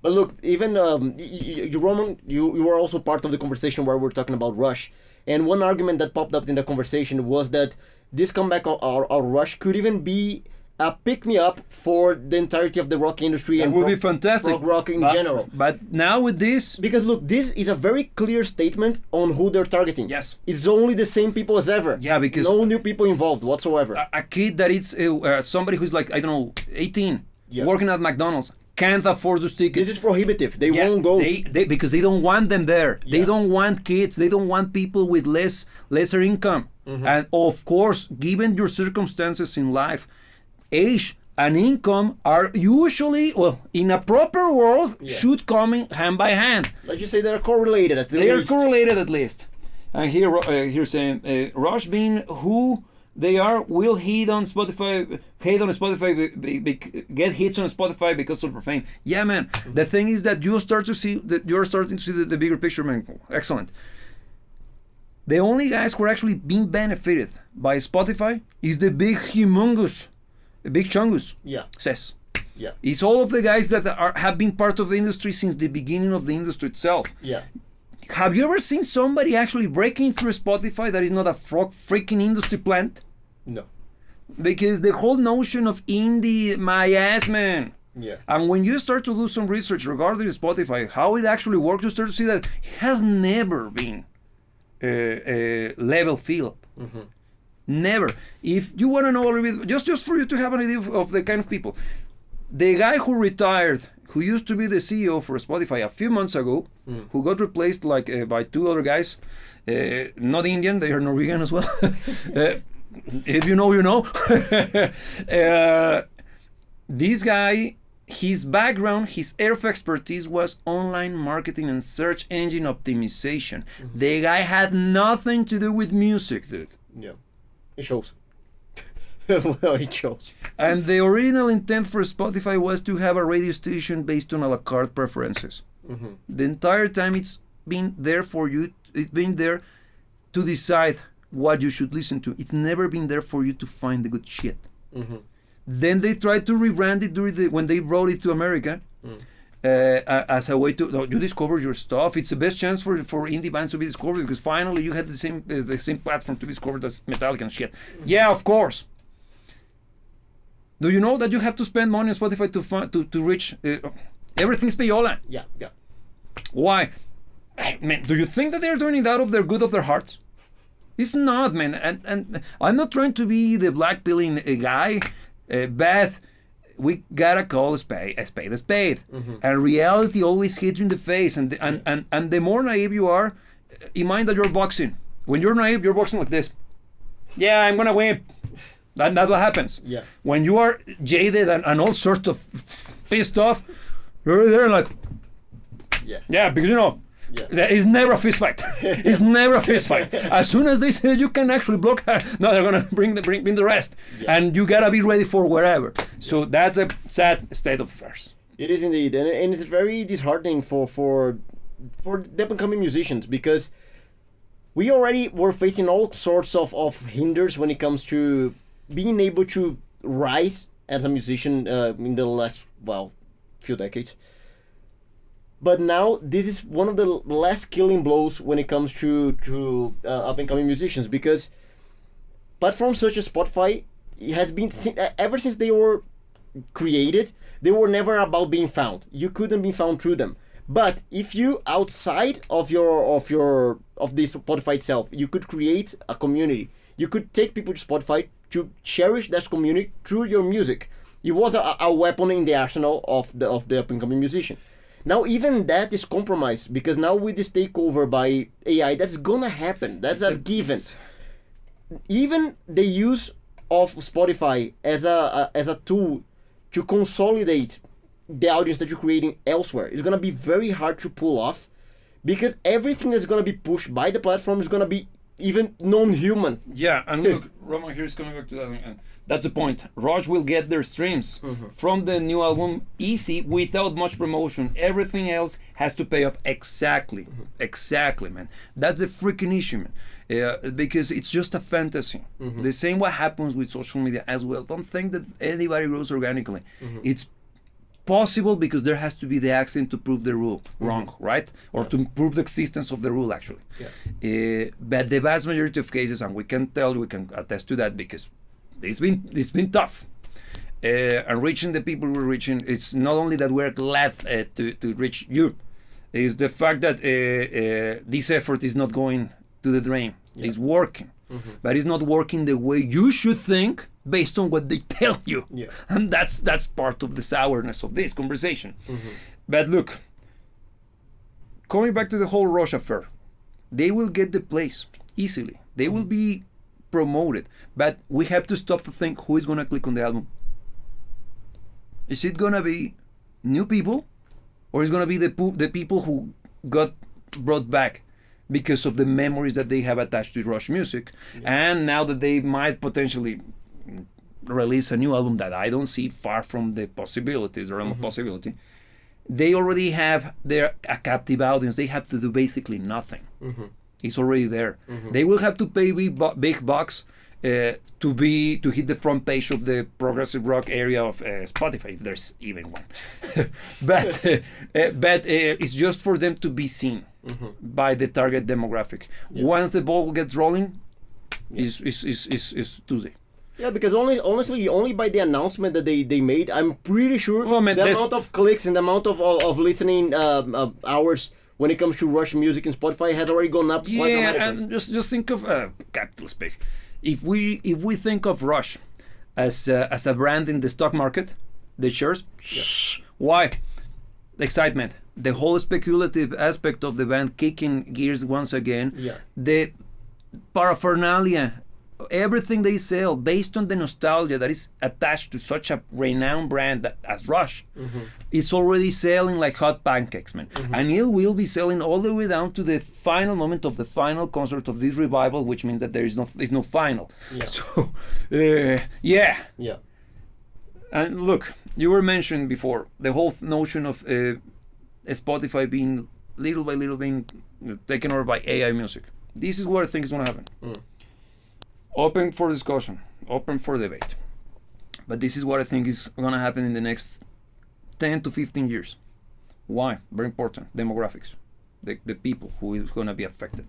But look, even Roman, you were also part of the conversation where we're talking about Rush. And one argument that popped up in the conversation was that this comeback of Rush could even be a pick-me-up for the entirety of the rock industry That and would be fantastic. rock in general. But now with this, Because look, this is a very clear statement on who they're targeting. Yes. It's only the same people as ever. Yeah, because- no new people involved whatsoever. a kid that is somebody who's like, I don't know, 18, Yeah. working at McDonald's, can't afford those tickets. This is prohibitive. They Yeah, won't go. they because they don't want them there. They Yeah. don't want kids. They don't want people with lesser income. And of course, given your circumstances in life, age and income are usually, well, in a proper world, should come in hand by hand. Let's just say they're correlated at the They least. are correlated at least. And here saying Rush being who they are will hate on Spotify, get hits on Spotify because of their fame. Yeah, man. The thing is that you're starting to see the bigger picture, man. Excellent. The only guys who are actually being benefited by Spotify is the big chungus. Yeah. Says. Yeah. It's all of the guys that have been part of the industry since the beginning of the industry itself. Yeah. Have you ever seen somebody actually breaking through Spotify that is not a freaking industry plant? No. Because the whole notion of indie, my ass, man. Yeah. And when you start to do some research regarding Spotify, how it actually works, you start to see that it has never been a level field. Never. If you want to know a little bit, just for you to have an idea of the kind of people, the guy who retired, who used to be the CEO for Spotify a few months ago, who got replaced by two other guys, not Indian, they are Norwegian as well. If you know, you know. This guy, his background, his area of expertise was online marketing and search engine optimization. The guy had nothing to do with music, dude. Yeah. It shows. Well, it shows. And the original intent for Spotify was to have a radio station based on a la carte preferences. The entire time it's been there for you. It's been there to decide what you should listen to. It's never been there for you to find the good shit. Then they tried to rebrand it when they brought it to America as a way to you discover your stuff. It's the best chance for indie bands to be discovered because finally you had the same platform to be discovered as Metallica and shit. Yeah, of course. Do you know that you have to spend money on Spotify to reach everything's payola? Yeah. Yeah. Why? Man, do you think that they're doing it out of their good of their hearts? It's not, man. And I'm not trying to be the black pilling guy, but we gotta call a spade a spade. And reality always hits you in the face. And the more naive you are, in mind that you're boxing. When you're naive, you're boxing like this. Yeah, I'm gonna win. That's what happens. Yeah. When you are jaded and all sorts of pissed off, you're there like, yeah, because you know, it's never a fist fight. It's never a fist fight. As soon as they say you can actually block, no, they're gonna bring the rest, and you gotta be ready for wherever. So that's a sad state of affairs. It is indeed, and it's very disheartening for the up-and-coming musicians because we already were facing all sorts of hinders when it comes to being able to rise as a musician in the last few decades. But now this is one of the last killing blows when it comes to up-and-coming musicians because platforms such as Spotify has been ever since they were created, they were never about being found. You couldn't be found through them. But if you outside of this Spotify itself, you could create a community. You could take people to Spotify to cherish that community through your music. It was a weapon in the arsenal of the up-and-coming musician. Now even that is compromised because now with this takeover by AI, that's gonna happen. That's a given. Even the use of Spotify as a tool to consolidate the audience that you're creating elsewhere is gonna be very hard to pull off because everything that's gonna be pushed by the platform is gonna be even non-human. Yeah, and look, Roman here is coming back to that, and that's the point. Rush will get their streams from the new album easy without much promotion. Everything else has to pay up exactly, man. That's the freaking issue, man. Because it's just a fantasy. The same what happens with social media as well. Don't think that anybody grows organically. It's possible because there has to be the accent to prove the rule wrong, right? Or to prove the existence of the rule, actually. But the vast majority of cases, and we can attest to that because it's been tough. and reaching the people we're reaching, it's not only that we're glad to reach you, it's the fact that this effort is not going to the drain. Yeah. It's working, but it's not working the way you should think based on what they tell you. Yeah. And that's part of the sourness of this conversation. But look, coming back to the whole Rush affair, they will get the place easily. They will be promoted, but we have to stop to think who is going to click on the album. Is it going to be new people, or is it going to be the people who got brought back because of the memories that they have attached to Rush music, and now that they might potentially release a new album that I don't see far from the possibilities, the realm of possibility, they already have a captive audience. They have to do basically nothing. It's already there. They will have to pay big bucks to hit the front page of the progressive rock area of Spotify, if there's even one. but it's just for them to be seen by the target demographic. Once the ball gets rolling, is Tuesday. Yeah, because honestly, by the announcement that they made, I'm pretty sure the amount of clicks and the amount of listening hours when it comes to Rush music in Spotify has already gone up quite dramatically. And just think of capital speak. If we think of Rush as a brand in the stock market, the shares, why? Excitement. The whole speculative aspect of the band kicking gears once again. Yeah. The paraphernalia, everything they sell based on the nostalgia that is attached to such a renowned brand as Rush, it's already selling like hot pancakes, man. And it will be selling all the way down to the final moment of the final concert of this revival, which means that there's no final. Yeah. So, yeah. And look, you were mentioning before the whole notion of Spotify being little by little being taken over by AI music. This is what I think is going to happen. Open for discussion, open for debate. But this is what I think is going to happen in the next 10 to 15 years. Why? Very important. Demographics. The people who is going to be affected.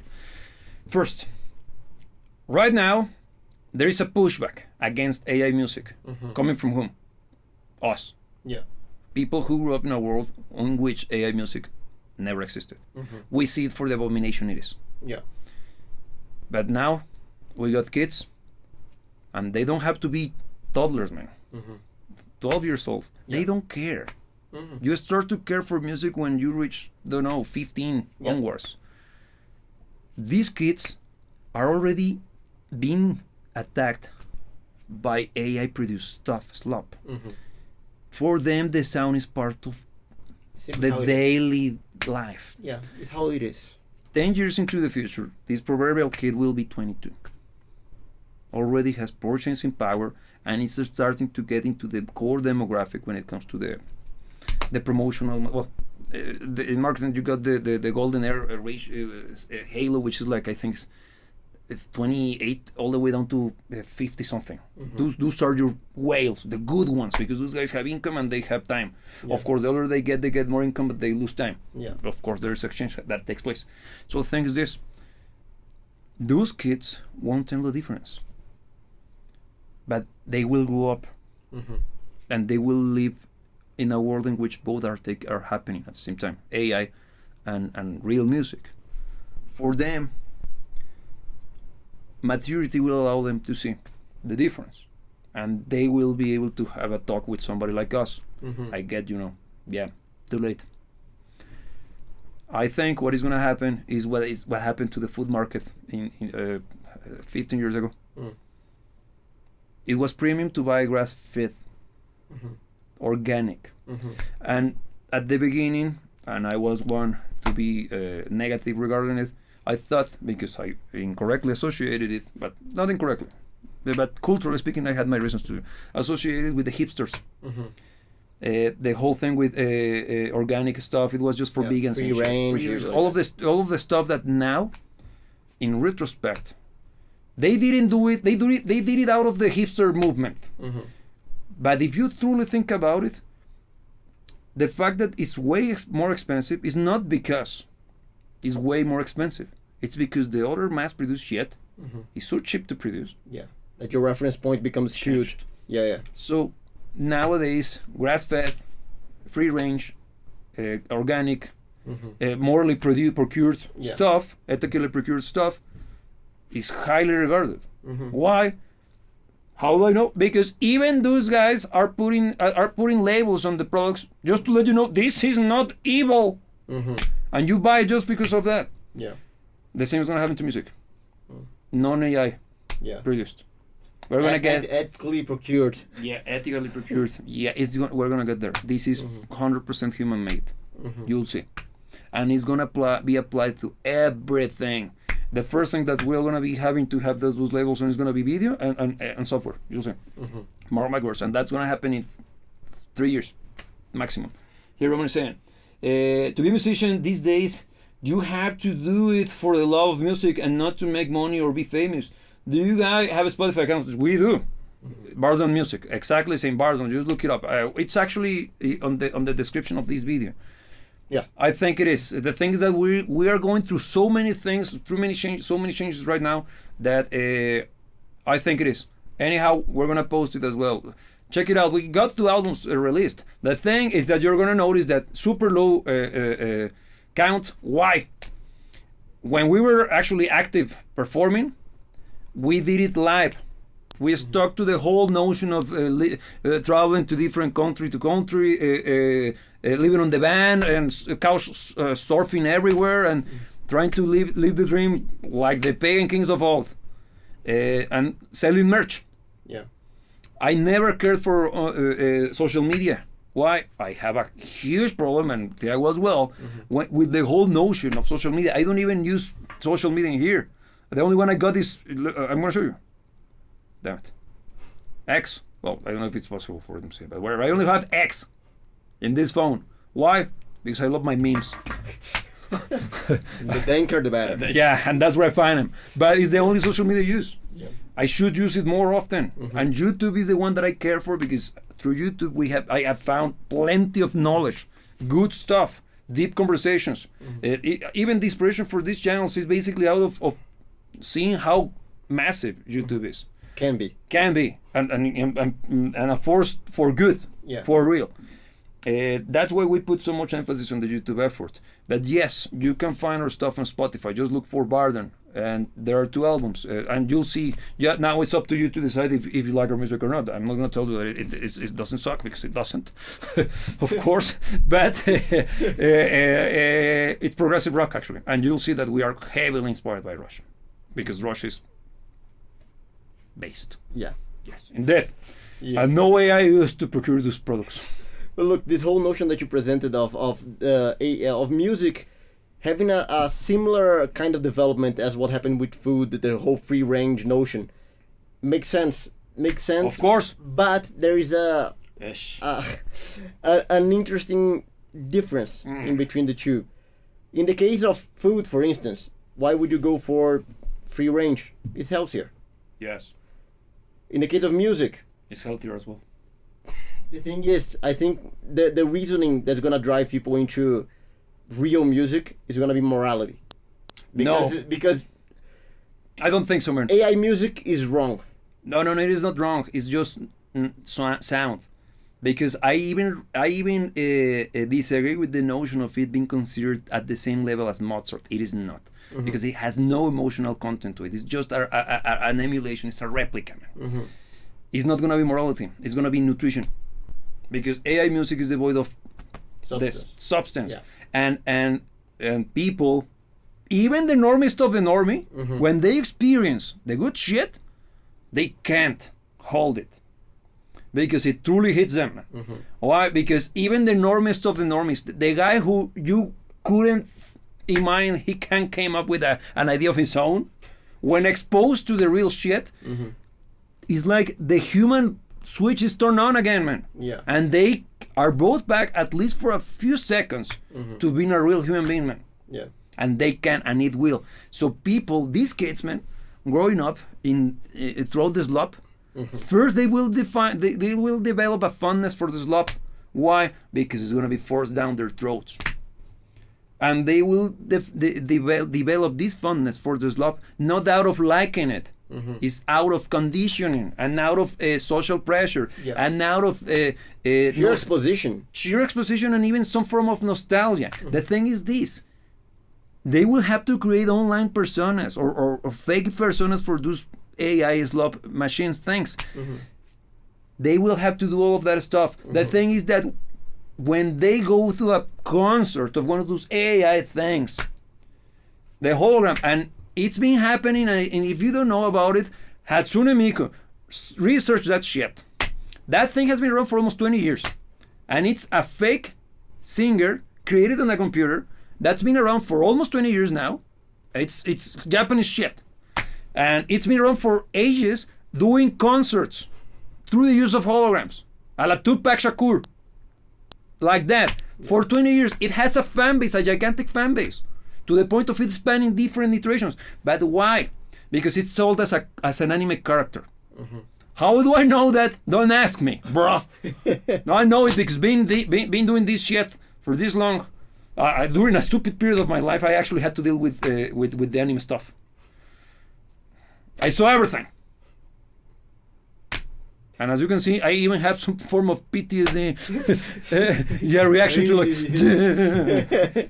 First, right now, there is a pushback against AI music. Coming from whom? Us. Yeah. People who grew up in a world in which AI music never existed. We see it for the abomination it is. Yeah. But now, we got kids, and they don't have to be toddlers, man. 12 years old. They don't care. You start to care for music when you reach, 15 onwards. These kids are already being attacked by AI-produced stuff, slop. For them, the sound is part of the daily life. Yeah, it's how it is. 10 years into the future, this proverbial kid will be 22. Already has purchasing power, and it's starting to get into the core demographic when it comes to the promotional. In marketing, you got the golden era halo, which is like, I think, 28 all the way down to 50 something. Those are your whales, the good ones, because those guys have income and they have time. Of course, the older they get more income, but they lose time. Of course, there is exchange that takes place. So the thing is this: those kids won't tell the difference, but they will grow up, and they will live in a world in which both are happening at the same time, AI and real music. For them, maturity will allow them to see the difference, and they will be able to have a talk with somebody like us. I get, too late. I think what is going to happen is what happened to the food market in 15 years ago. It was premium to buy grass-fed, organic, and at the beginning, and I was one to be negative regarding it. I thought, because I incorrectly associated it, but not incorrectly, but culturally speaking, I had my reasons to associate it with the hipsters. The whole thing with organic stuff, it was just for vegans, free range, all of the stuff that now, in retrospect, they didn't do it. They did it out of the hipster movement. But if you truly think about it, the fact that it's way more expensive is not because it's way more expensive. It's because the other mass-produced shit is so cheap to produce. Yeah, that your reference point becomes huge. Yeah. So nowadays grass-fed, free-range, organic, morally procured stuff, ethically procured stuff, is highly regarded. Why? How do I know? Because even those guys are putting labels on the products just to let you know this is not evil, and you buy it just because of that. Yeah. The same is gonna happen to music. Non-AI produced. We're gonna get ethically procured. Yeah, ethically procured. Yeah, we're gonna get there. This is 100% human made. You'll see, and it's gonna be applied to everything. The first thing that we're gonna be having to have those labels on is gonna be video and software. You'll see. Mark my words, and that's gonna happen in 3 years, maximum. Here I'm saying, to be a musician these days, you have to do it for the love of music and not to make money or be famous. Do you guys have a Spotify account? We do. BardonMusic, exactly same Bardon. Just look it up. It's actually on the description of this video. Yeah, I think it is. The thing is that we are going through so many things, so many changes right now that I think it is. Anyhow, we're gonna post it as well. Check it out. We got 2 albums released. The thing is that you're gonna notice that super low count. Why? When we were actually active performing, we did it live. We stuck to the whole notion of traveling to different country to country, living on the van and couch surfing everywhere and trying to live the dream like the pagan kings of old, and selling merch. Yeah. I never cared for social media. Why? I have a huge problem, and I was with the whole notion of social media. I don't even use social media here. The only one I got is, I'm gonna show you. Damn it. X. Well, I don't know if it's possible for them to say, but whatever. I only have X in this phone. Why? Because I love my memes. The danker, the better. Yeah, and that's where I find them. But it's the only social media I use. Yeah. I should use it more often. And YouTube is the one that I care for because through YouTube I have found plenty of knowledge, good stuff, deep conversations. Even the inspiration for these channels is basically out of seeing how massive YouTube is. Can be, and a force for good, for real. That's why we put so much emphasis on the YouTube effort. But yes, you can find our stuff on Spotify. Just look for Bardon, and there are 2 albums, and you'll see. Yeah, now it's up to you to decide if you like our music or not. I'm not going to tell you that it doesn't suck, because it doesn't, of course. But it's progressive rock actually, and you'll see that we are heavily inspired by Rush, because Rush is based. Yeah. Yes. Indeed. Yeah. And no way I used to procure those products. Well, look, this whole notion that you presented of music having a similar kind of development as what happened with food, the whole free range notion, makes sense. Of course. But there is an interesting difference in between the two. In the case of food, for instance, why would you go for free range? It's healthier. Yes. In the case of music, it's healthier as well. The thing is, I think the reasoning that's gonna drive people into real music is gonna be morality. Because I don't think so, man. AI music is wrong. No, it is not wrong. It's just sound. Because I even disagree with the notion of it being considered at the same level as Mozart. It is not. Because it has no emotional content to it. It's just an emulation. It's a replica, man. It's not going to be morality. It's going to be nutrition. Because AI music is devoid of substance. Yeah. And people, even the normiest of the normie, when they experience the good shit, they can't hold it. Because it truly hits them. Why? Because even the normiest of the normies, the guy who you couldn't imagine he came up with an idea of his own, when exposed to the real shit, it's like the human switch is turned on again, man. Yeah. And they are brought back at least for a few seconds to being a real human being, man. Yeah. And they can, and it will. So people, these kids, man, growing up throughout the slop, first they will develop a fondness for the slop. Why? Because it's going to be forced down their throats. And they will develop this fondness for the slop, not out of liking it, It's out of conditioning and out of social pressure and out of sheer exposition. Sheer exposition and even some form of nostalgia. The thing is this. They will have to create online personas or fake personas for those AI slot machines things. They will have to do all of that stuff. The thing is that when they go to a concert of one of those AI things, the hologram, and it's been happening, and if you don't know about it, Hatsune Miku, research that shit. That thing has been around for almost 20 years. And it's a fake singer created on a computer that's been around for almost 20 years now. It's Japanese shit. And it's been around for ages doing concerts through the use of holograms. A la Tupac Shakur. Like that. For 20 years. It has a fan base, a gigantic fan base. To the point of it spanning different iterations. But why? Because it's sold as an anime character. How do I know that? Don't ask me, bro. No, I know it because been doing this shit for this long. During a stupid period of my life, I actually had to deal with the anime stuff. I saw everything. And as you can see, I even have some form of PTSD reaction to like,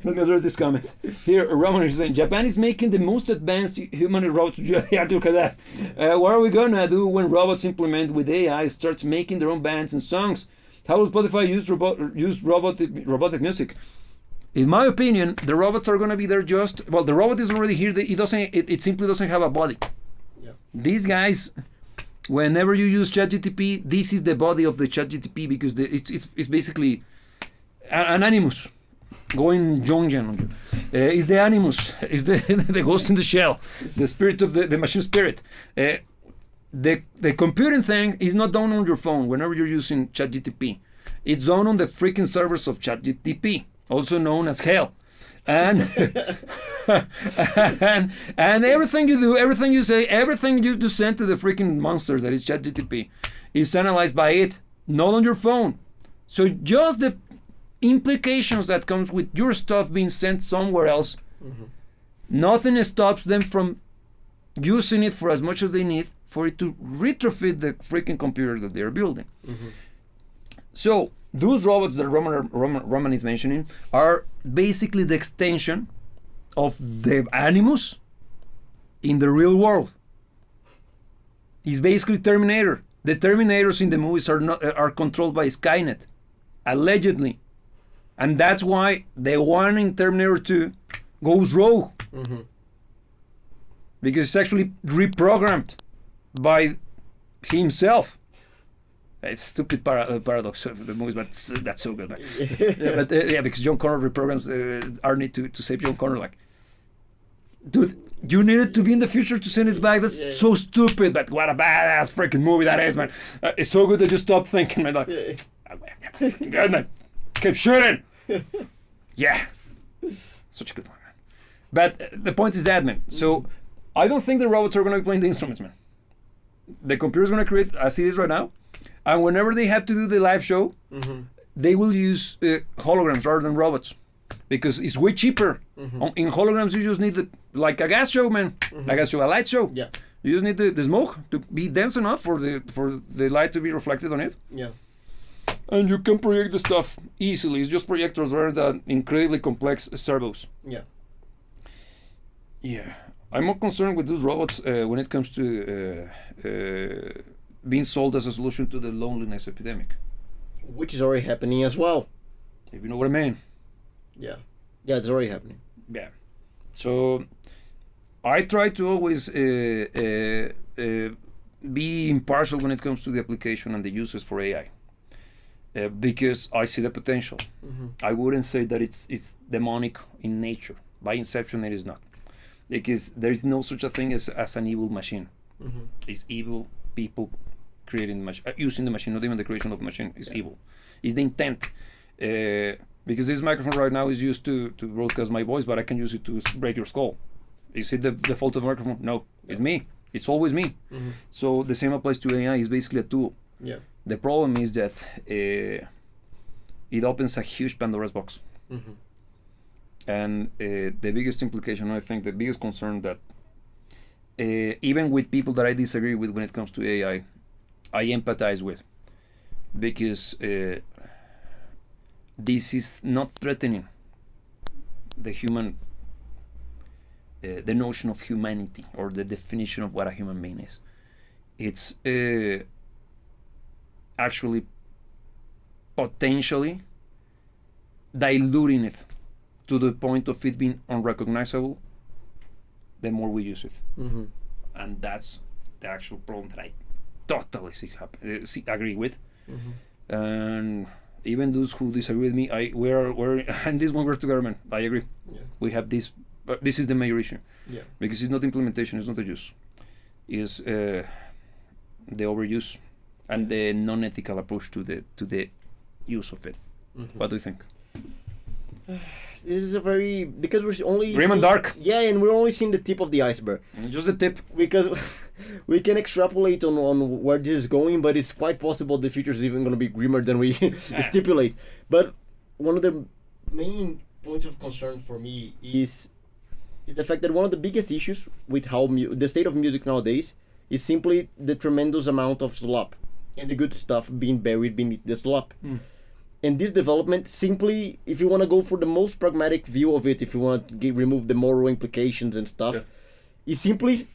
let me address this comment. Here, Roman is saying, Japan is making the most advanced human robots. Yeah, look at that. What are we gonna do when robots implement with AI starts making their own bands and songs? How will Spotify use robotic music? In my opinion, the robots are gonna be there the robot is already here. It simply doesn't have a body. Yeah. These guys, whenever you use ChatGPT, this is the body of the ChatGPT because it's basically an animus going Jongjian on you. It's the animus. It's the ghost in the shell, the spirit of the machine spirit. The computing thing is not done on your phone whenever you're using ChatGPT. It's done on the freaking servers of ChatGPT, also known as hell. And and everything you do, everything you say, everything you send to the freaking monster that is ChatGPT is analyzed by it, not on your phone. So just the implications that comes with your stuff being sent somewhere else, nothing stops them from using it for as much as they need for it to retrofit the freaking computer that they're building. So those robots that Roman is mentioning are basically the extension of the animus in the real world. It's basically Terminator. The Terminators in the movies are controlled by Skynet, allegedly, and that's why the one in Terminator 2 goes rogue, because it's actually reprogrammed by himself. It's a stupid paradox of the movies, but that's so good, man. Because John Connor reprograms Arnie to save John Connor. Like, dude, you needed to be in the future to send it back. That's so stupid, but what a badass freaking movie that is, man. It's so good that you stop thinking, man. Like, that's good, man. Keep shooting. Yeah. Such a good one, man. But the point is that, man. So I don't think the robots are going to be playing the instruments, man. The computer's going to create as it is right now. And whenever they have to do the live show, they will use holograms rather than robots because it's way cheaper. In holograms, you just need like a gas show, man, like a light show. Yeah, you just need the smoke to be dense enough for the light to be reflected on it. Yeah, and you can project the stuff easily. It's just projectors rather than incredibly complex servos. Yeah. Yeah, I'm more concerned with those robots when it comes to being sold as a solution to the loneliness epidemic, which is already happening as well, if you know what I mean. Yeah, it's already happening. Yeah, so I try to always be impartial when it comes to the application and the uses for AI, because I see the potential. I wouldn't say that it's demonic in nature. By inception, it is not, because there is no such a thing as an evil machine. It's evil people creating the machine, using the machine, not even the creation of the machine is evil. It's the intent. Because this microphone right now is used to broadcast my voice, but I can use it to break your skull. Is it the fault of the microphone? No, it's me. It's always me. So the same applies to AI. It's basically a tool. Yeah. The problem is that it opens a huge Pandora's box. And the biggest implication, I think the biggest concern that even with people that I disagree with when it comes to AI, I empathize with, because this is not threatening the human, the notion of humanity, or the definition of what a human being is. It's actually potentially diluting it to the point of it being unrecognizable the more we use it. Mm-hmm. And that's the actual problem that I totally agree with. Mm-hmm. And even those who disagree with me, we're and this one we're together, man. I agree. Yeah. We have this. This is the major issue. Yeah. Because it's not implementation, it's not the use. It's the overuse and the non-ethical approach to the use of it. Mm-hmm. What do you think? This is a very, because we're only Grim and dark. Yeah, and we're only seeing the tip of the iceberg. Just the tip. Because we can extrapolate on where this is going, but it's quite possible the future is even going to be grimmer than we stipulate. But one of the main points of concern for me is the fact that one of the biggest issues with how the state of music nowadays is simply the tremendous amount of slop and the good stuff being buried beneath the slop. And this development simply, if you want to go for the most pragmatic view of it, if you want to remove the moral implications and stuff, it simply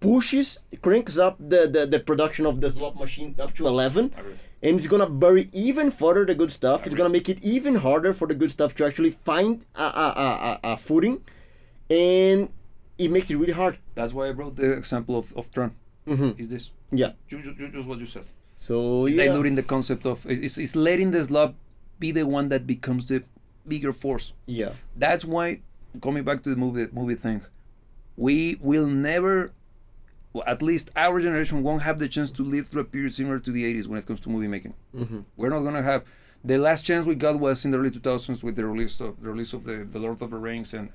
cranks up the production of the slot machine up to 11, and it's gonna bury even further the good stuff. It's gonna make it even harder for the good stuff to actually find a footing, and it makes it really hard. That's why I brought the example of Tron. Mm-hmm. Is this? Yeah. Just what you said. So it's diluting the concept of it's letting the slot be the one that becomes the bigger force. Yeah. That's why, coming back to the movie thing, we will never, well, at least our generation won't have the chance to live through a period similar to the 80s when it comes to movie making. Mm-hmm. We're not gonna have. The last chance we got was in the early 2000s with the release of the Lord of the Rings and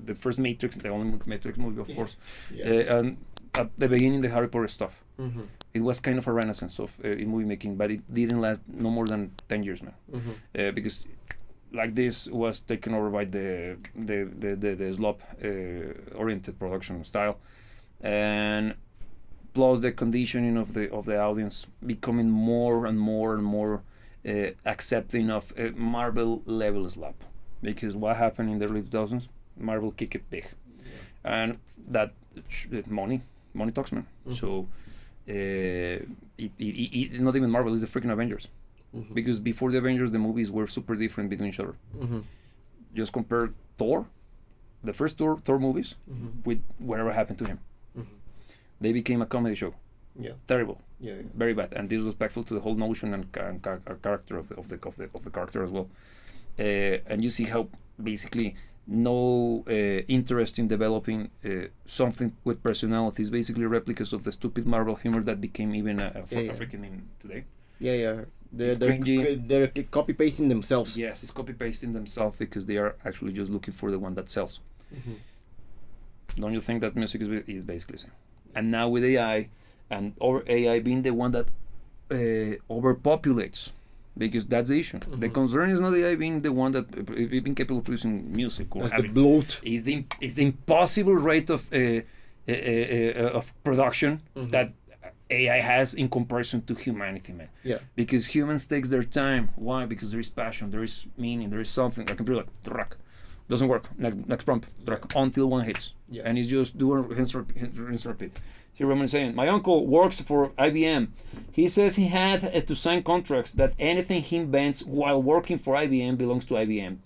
the first Matrix, the only Matrix movie, of course, and at the beginning the Harry Potter stuff. Mm-hmm. It was kind of a renaissance of in movie making, but it didn't last no more than 10 years now, because like this was taken over by the slop oriented production style, and plus the conditioning of the audience becoming more and more accepting of Marvel level slop, because what happened in the early 2000s, Marvel kicked it big, and that money talks, man. So it's not even Marvel, it's the freaking Avengers, because before the Avengers the movies were super different between each other. Just compare Thor, the first Thor movies, with whatever happened to him. They became a comedy show. Terrible. Very bad, and disrespectful to the whole notion and character of the character as well. And you see how basically no interest in developing something with personalities, basically replicas of the stupid Marvel humor that became even a freaking meme today. They're copy pasting themselves. Yes, it's copy pasting themselves because they are actually just looking for the one that sells. Don't you think that music is basically the same? And now with AI, and or AI being the one that overpopulates, because that's the issue. The concern is not AI being the one that being capable of producing music. Or the bloat. Is the impossible rate of production that AI has in comparison to humanity, man. Because humans takes their time. Why? Because there is passion, there is meaning, there is something. A computer like doesn't work. Next prompt until one hits, and it's just doing rinse repeat. Here Roman is saying, my uncle works for IBM. He says he had to sign contracts that anything he invents while working for IBM belongs to IBM.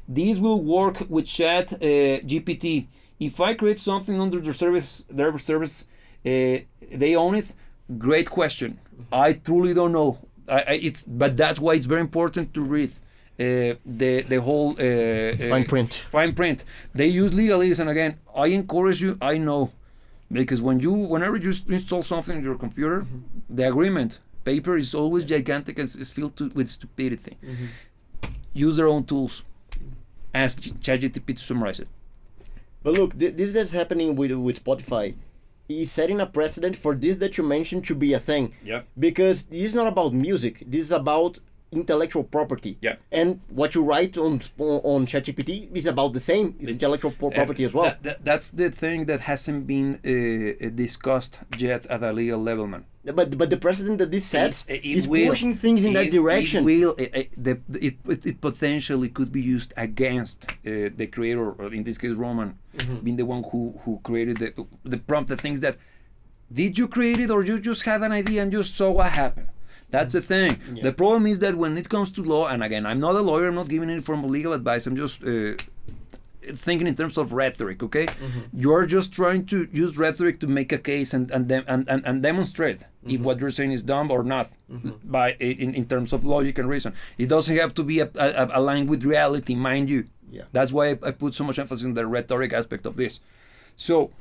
These will work with Chat GPT. If I create something under their service, they own it. Great question. I truly don't know. But that's why it's very important to read the whole fine print. They use legalese, and again, I encourage you. I know. Because whenever you install something in your computer, the agreement paper is always gigantic and is filled with stupidity. Use their own tools. Ask ChatGPT to summarize it. But look, this that's happening with Spotify is setting a precedent for this that you mentioned to be a thing. Because this is not about music. This is about intellectual property. Yeah. And what you write on ChatGPT is about the same. It's intellectual property as well. That's the thing that hasn't been discussed yet at a legal level, man. But the precedent that this sets is will. pushing things in that direction. It potentially could be used against the creator, or in this case Roman, being the one who created the prompt, the things that, did you create it or you just had an idea and just saw what happened? That's the thing. Yeah. The problem is that when it comes to law, and again, I'm not a lawyer, I'm not giving any formal legal advice, I'm just thinking in terms of rhetoric, okay? You're just trying to use rhetoric to make a case and demonstrate if what you're saying is dumb or not, in terms of logic and reason. It doesn't have to be aligned with reality, mind you. Yeah. That's why I put so much emphasis on the rhetoric aspect of this. So,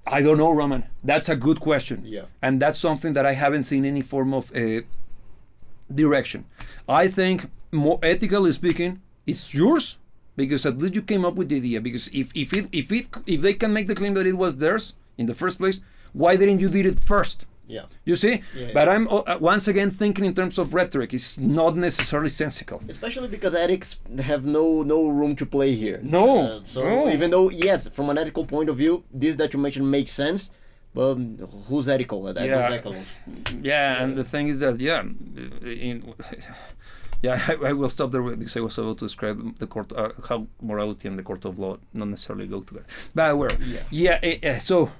I don't know, Roman. That's a good question. Yeah. And that's something that I haven't seen any form of direction. I think, more ethically speaking, it's yours, because at least you came up with the idea. Because if they can make the claim that it was theirs in the first place, why didn't you did it first? Yeah. You see? Yeah, But I'm once again thinking in terms of rhetoric. It's not necessarily sensical. Especially because ethics have no room to play here. No. So even though, yes, from an ethical point of view, this that you mentioned makes sense, but who's ethical at that? Yeah. Those ethicals? Yeah, and the thing is that, I will stop there because I was about to describe the court, how morality and the court of law not necessarily go together. But where? So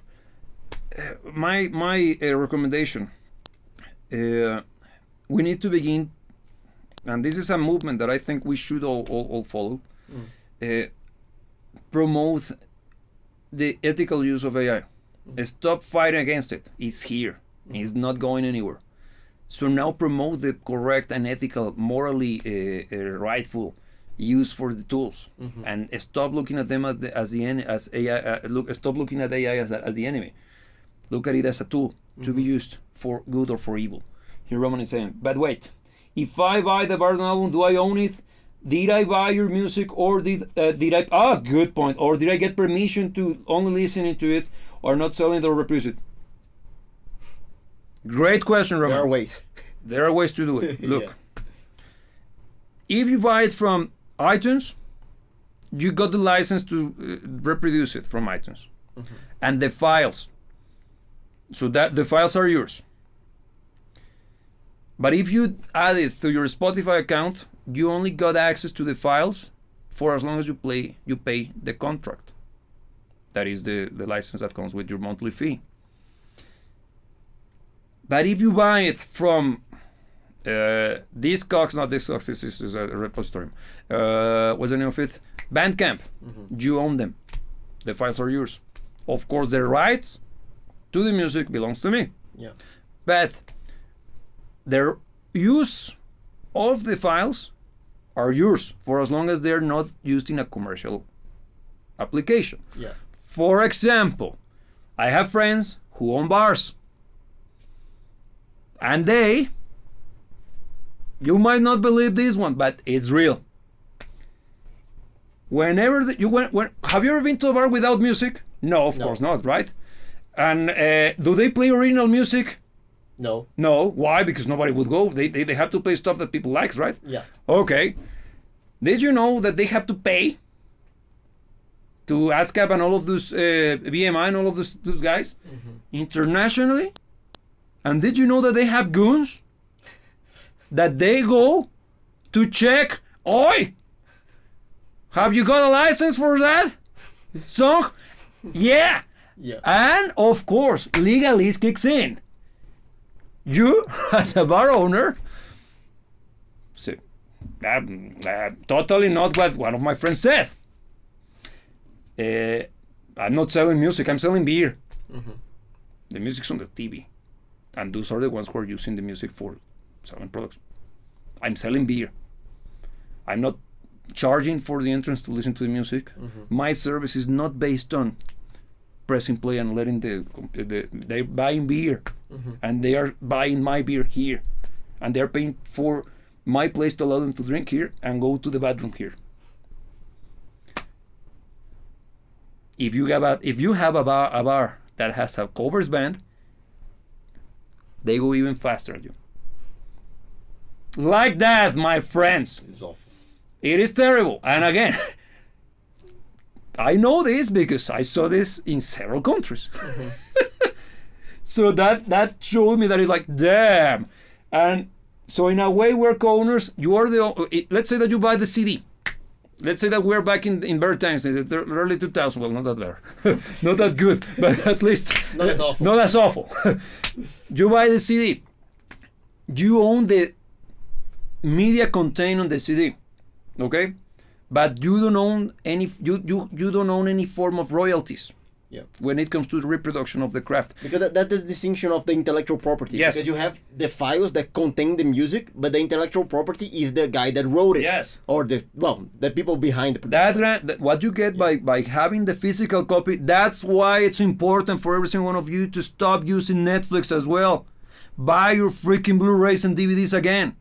my recommendation, we need to begin, and this is a movement that I think we should all follow, promote the ethical use of AI. Stop fighting against it. It's here. It's not going anywhere. So now promote the correct and ethical, morally rightful use for the tools, and stop looking at them as AI. Stop looking at AI as the enemy. Look at it as a tool to be used for good or for evil. Here Roman is saying, but wait, if I buy the Bardon album, do I own it? Did I buy your music, or did I? Good point. Or did I get permission to only listening to it, or not selling it or reproduce it? Great question, Roman. There are ways. There are ways to do it. Look, if you buy it from iTunes, you got the license to reproduce it from iTunes, and the files. So that the files are yours. But if you add it to your Spotify account, you only got access to the files for as long as you pay the contract. That is the license that comes with your monthly fee. But if you buy it from Discogs, not Discogs, this is a repository. What's the name of it? Bandcamp. You own them. The files are yours. Of course, the rights to the music belongs to me. Yeah. But their use of the files are yours for as long as they're not used in a commercial application. Yeah. For example, I have friends who own bars. And you might not believe this one, but it's real. Whenever have you ever been to a bar without music? No, of course not, right? And do they play original music? No. No. Why? Because nobody would go. They have to play stuff that people likes, right? Yeah. Okay. Did you know that they have to pay to ASCAP and all of those BMI and all of those guys internationally? And did you know that they have goons that they go to check? Oi, have you got a license for that song? Yeah. Yeah. And of course, legalese kicks in. You, as a bar owner, say, totally not what one of my friends said. I'm not selling music, I'm selling beer. The music's on the TV. And those are the ones who are using the music for selling products. I'm selling beer. I'm not charging for the entrance to listen to the music. My service is not based on pressing play and letting they're buying beer. And they are buying my beer here. And they're paying for my place to allow them to drink here and go to the bathroom here. If you have a bar that has a covers band, they go even faster at you. Like that, my friends. It's awful. It is terrible. And again, I know this because I saw this in several countries. So that showed me that it's like, damn. And so in a way, we're co-owners. You are let's say that you buy the CD. Let's say that we're back in better times, in the early 2000s. Well, not that better. Not that good, but at least Not as awful. not as awful. You buy the CD. You own the media contained on the CD. Okay? But you don't own any you don't own any form of royalties. Yeah. When it comes to the reproduction of the craft. Because that's the distinction of the intellectual property. Yes. Because you have the files that contain the music, but the intellectual property is the guy that wrote it. Yes. Or the people behind the production. That what you get by having the physical copy, that's why it's important for every single one of you to stop using Netflix as well. Buy your freaking Blu-rays and DVDs again.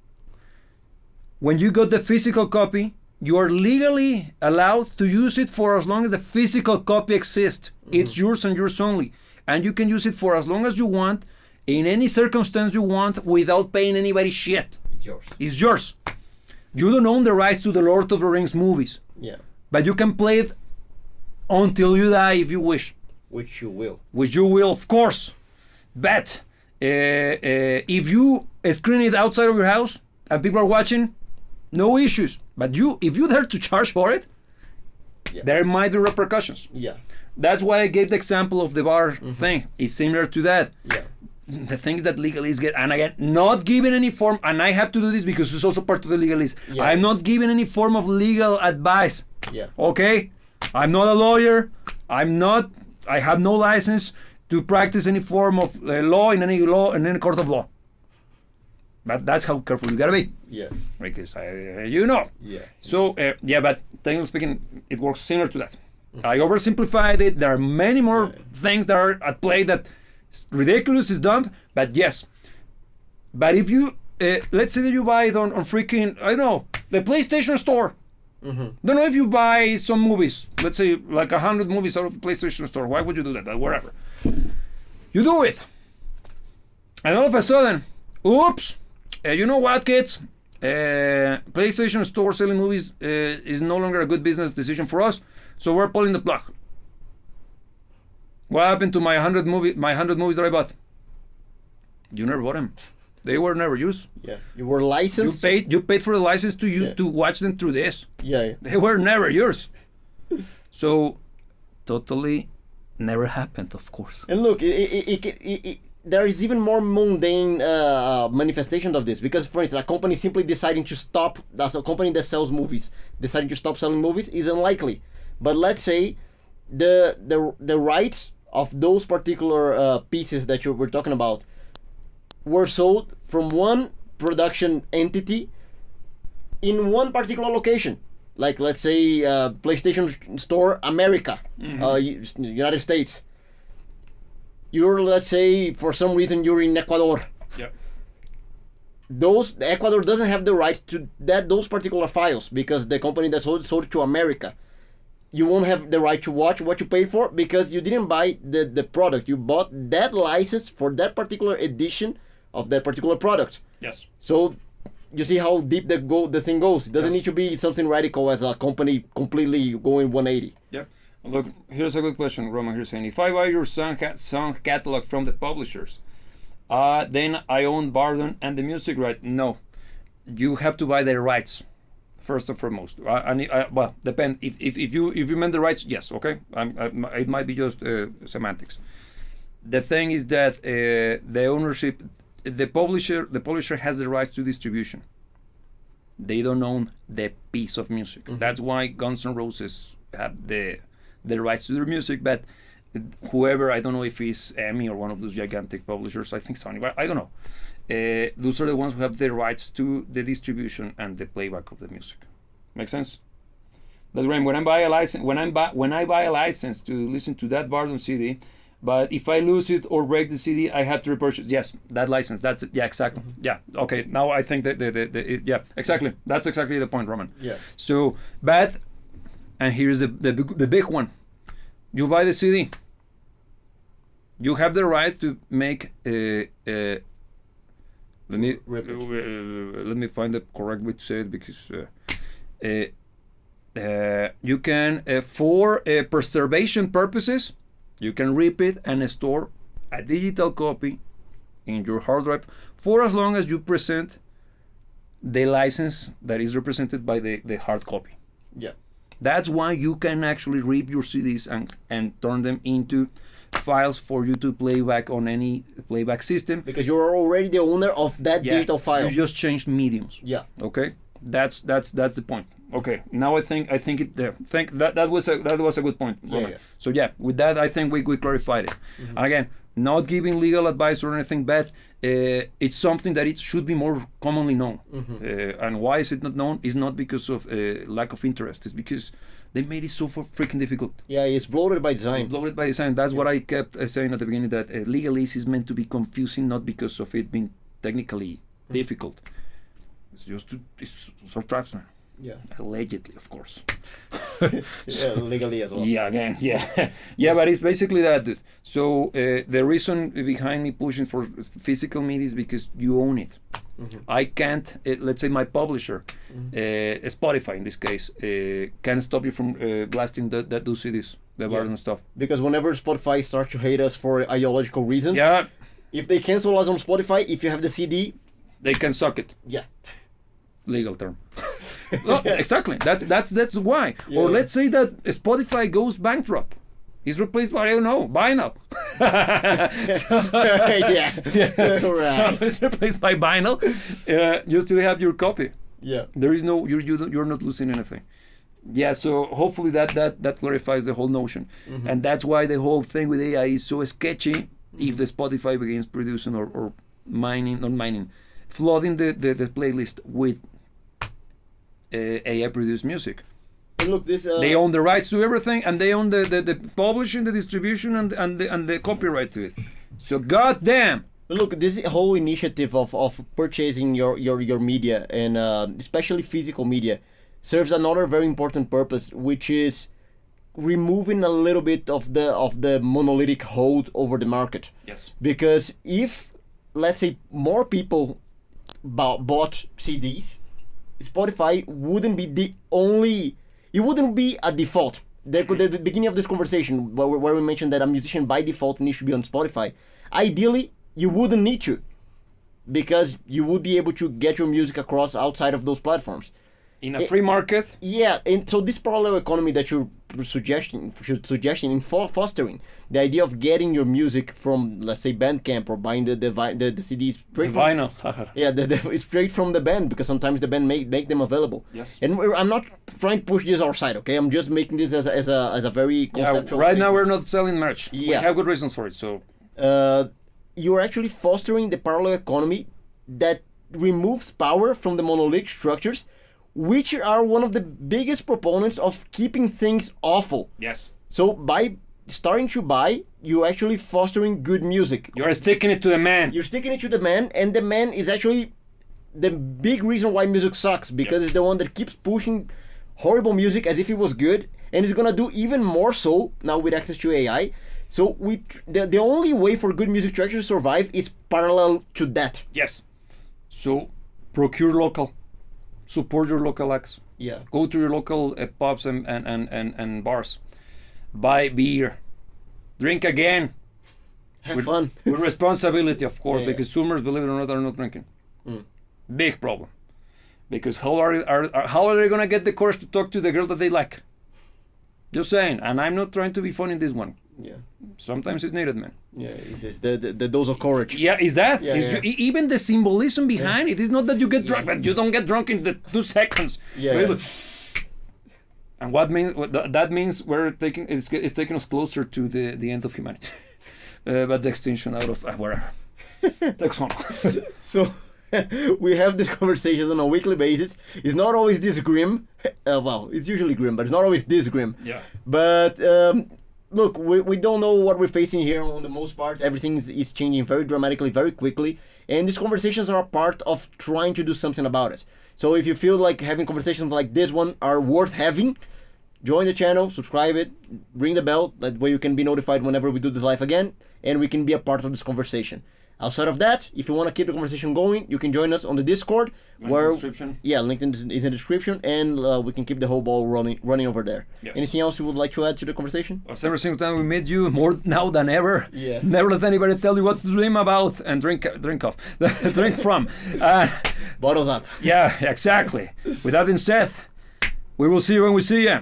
When you got the physical copy, you are legally allowed to use it for as long as the physical copy exists. It's yours and yours only. And you can use it for as long as you want, in any circumstance you want, without paying anybody shit. It's yours. It's yours. You don't own the rights to the Lord of the Rings movies. Yeah. But you can play it until you die if you wish. Which you will. Which you will, of course. But if you screen it outside of your house and people are watching, no issues. But if you dare to charge for it, there might be repercussions. Yeah. That's why I gave the example of the bar thing. It's similar to that. Yeah. The things that legalists get, and again, not giving any form, and I have to do this because it's also part of the legalist. Yeah. I'm not giving any form of legal advice. Yeah. Okay? I'm not a lawyer. I have no license to practice any form of law in any court of law. But that's how careful you gotta be. Yes. Because Yeah. So, but technically speaking, it works similar to that. I oversimplified it. There are many more things that are at play that is ridiculous, is dumb, but yes. But if you, let's say that you buy it on freaking, I don't know, the PlayStation Store. Don't know if you buy some movies, let's say like 100 movies out of the PlayStation Store. Why would you do that? Wherever. You do it. And all of a sudden, oops. You know what, kids? PlayStation Store selling movies is no longer a good business decision for us, so we're pulling the plug. What happened to my 100 movies that I bought? You never bought them. They were never used. Yeah. You were licensed. You paid for the license to watch them through this. Yeah. They were never yours. So, totally never happened, of course. And look, there is even more mundane manifestation of this, because, for instance, a company simply deciding to stop, that's a company that sells movies, deciding to stop selling movies is unlikely. But let's say the rights of those particular pieces that you were talking about were sold from one production entity in one particular location. Like, let's say, PlayStation Store America, United States. You're, let's say, for some reason, you're in Ecuador. Yeah. Ecuador doesn't have the right to those particular files, because the company that sold it to America. You won't have the right to watch what you paid for, because you didn't buy the product. You bought that license for that particular edition of that particular product. Yes. So you see how deep the thing goes. It doesn't need to be something radical as a company completely going 180. Yep. Look, here's a good question. Roman here's saying, if I buy your song catalog from the publishers, then I own Bardon and the music right? No, you have to buy their rights first and foremost. Well, depend. If you meant the rights, yes, okay. It might be just semantics. The thing is that the ownership, the publisher has the rights to distribution. They don't own the piece of music. That's why Guns N' Roses have the rights to their music, but whoever, I don't know if it's EMI or one of those gigantic publishers, I think Sony, but I don't know. Those are the ones who have the rights to the distribution and the playback of the music. Make sense? That's right. When I buy a license to listen to that Bardon CD, but if I lose it or break the CD, I have to repurchase. Yes, that license. That's it. Yeah, exactly. Yeah. Okay. Now I think that yeah, exactly. That's exactly the point, Roman. Yeah. So, but, and here's the big one. You buy the CD. You have the right to make let's let me Rip it. let me find the correct way to say it, because you can for preservation purposes, you can rip it and store a digital copy in your hard drive for as long as you present the license that is represented by the hard copy. Yeah. That's why you can actually rip your CDs and turn them into files for you to play back on any playback system. Because you're already the owner of that digital file. You just changed mediums. Yeah. Okay. That's the point. Okay. Now I think that was a good point, Roman. Yeah. So yeah, with that I think we clarified it. And again, not giving legal advice or anything bad. It's something that it should be more commonly known. And why is it not known? It's not because of lack of interest. It's because they made it so freaking difficult. Yeah, it's bloated by design. It's bloated by design. That's what I kept saying at the beginning, that legalese is meant to be confusing, not because of it being technically difficult. It's just it's for tribesmen. Yeah. Allegedly, of course. Yeah, legally as well. Yeah, again, yeah. Yeah, but it's basically that, dude. So the reason behind me pushing for physical media is because you own it. I can't, let's say my publisher, Spotify in this case, can't stop you from blasting those CDs, the Bardon stuff. Because whenever Spotify starts to hate us for ideological reasons, Yeah, if they cancel us on Spotify, if you have the CD, they can suck it. yeah. Legal term. No, exactly. That's why. Yeah, Or yeah. let's say that Spotify goes bankrupt. He's replaced by, I don't know, vinyl. Yeah. Right. So it's replaced by vinyl. You still have your copy. Yeah. There is no, you're not losing anything. Yeah, so hopefully that clarifies the whole notion. And that's why the whole thing with AI is so sketchy if the Spotify begins producing or flooding the playlist with AI produced music. And look, this They own the rights to everything, and they own the publishing, the distribution, and the copyright to it. So goddamn. look, this whole initiative of purchasing your media and especially physical media serves another very important purpose, which is removing a little bit of the monolithic hold over the market. Yes. Because if, let's say, more people bought CDs, Spotify wouldn't be the only. It wouldn't be a default. The beginning of this conversation, where we mentioned that a musician by default needs to be on Spotify. Ideally, you wouldn't need to, because you would be able to get your music across outside of those platforms. In a free market. Yeah, and so this parallel economy that you're suggesting and fostering, the idea of getting your music from, let's say, Bandcamp, or buying the CDs straight from Vinyl. it's straight from the band, because sometimes the band make them available. Yes. And I'm not trying to push this our side, okay? I'm just making this as a very conceptual. Right now statement. we're not selling merch. Yeah. We have good reasons for it. So You're actually fostering the parallel economy that removes power from the monolithic structures, which are one of the biggest proponents of keeping things awful. yes, So by starting to buy, you're actually fostering good music. you're sticking it to the man. You're sticking it to the man, and the man is actually the big reason why music sucks, because it's the one that keeps pushing horrible music as if it was good, and it's gonna do even more so now with access to AI. So the only way for good music to actually survive is parallel to that. Yes. So procure local. Support your local acts. Yeah. Go to your local pubs and bars. Buy beer. Drink again. Have fun. With responsibility, of course, Yeah. because consumers, believe it or not, are not drinking. Big problem. Because how are they gonna get the courage to talk to the girl that they like? Just saying. And I'm not trying to be funny in this one. Yeah. Sometimes it's needed, man. Yeah. It's the dose of courage. Yeah, is that? Yeah, Is yeah. Even the symbolism behind it is not that you get drunk, but you don't get drunk in the 2 seconds. Yeah. Really. And that means it's taking us closer to the end of humanity, but the extinction out of wherever. Next one. So we have these conversations on a weekly basis. It's not always this grim. Well, it's usually grim, but it's not always this grim. Yeah. But look, we don't know what we're facing here on the most part. Everything is changing very dramatically, very quickly. And these conversations are a part of trying to do something about it. So if you feel like having conversations like this one are worth having, join the channel, subscribe it, ring the bell. That way you can be notified whenever we do this live again, and we can be a part of this conversation. Outside of that, if you want to keep the conversation going, you can join us on the Discord. Description. Yeah, link is in the description, and we can keep the whole ball running over there. Yes. Anything else you would like to add to the conversation? As every single time we meet you, more now than ever. Yeah. Never let anybody tell you what to dream about and drink off, drink from. Bottles up. Yeah, exactly. With that being said, we will see you when we see you.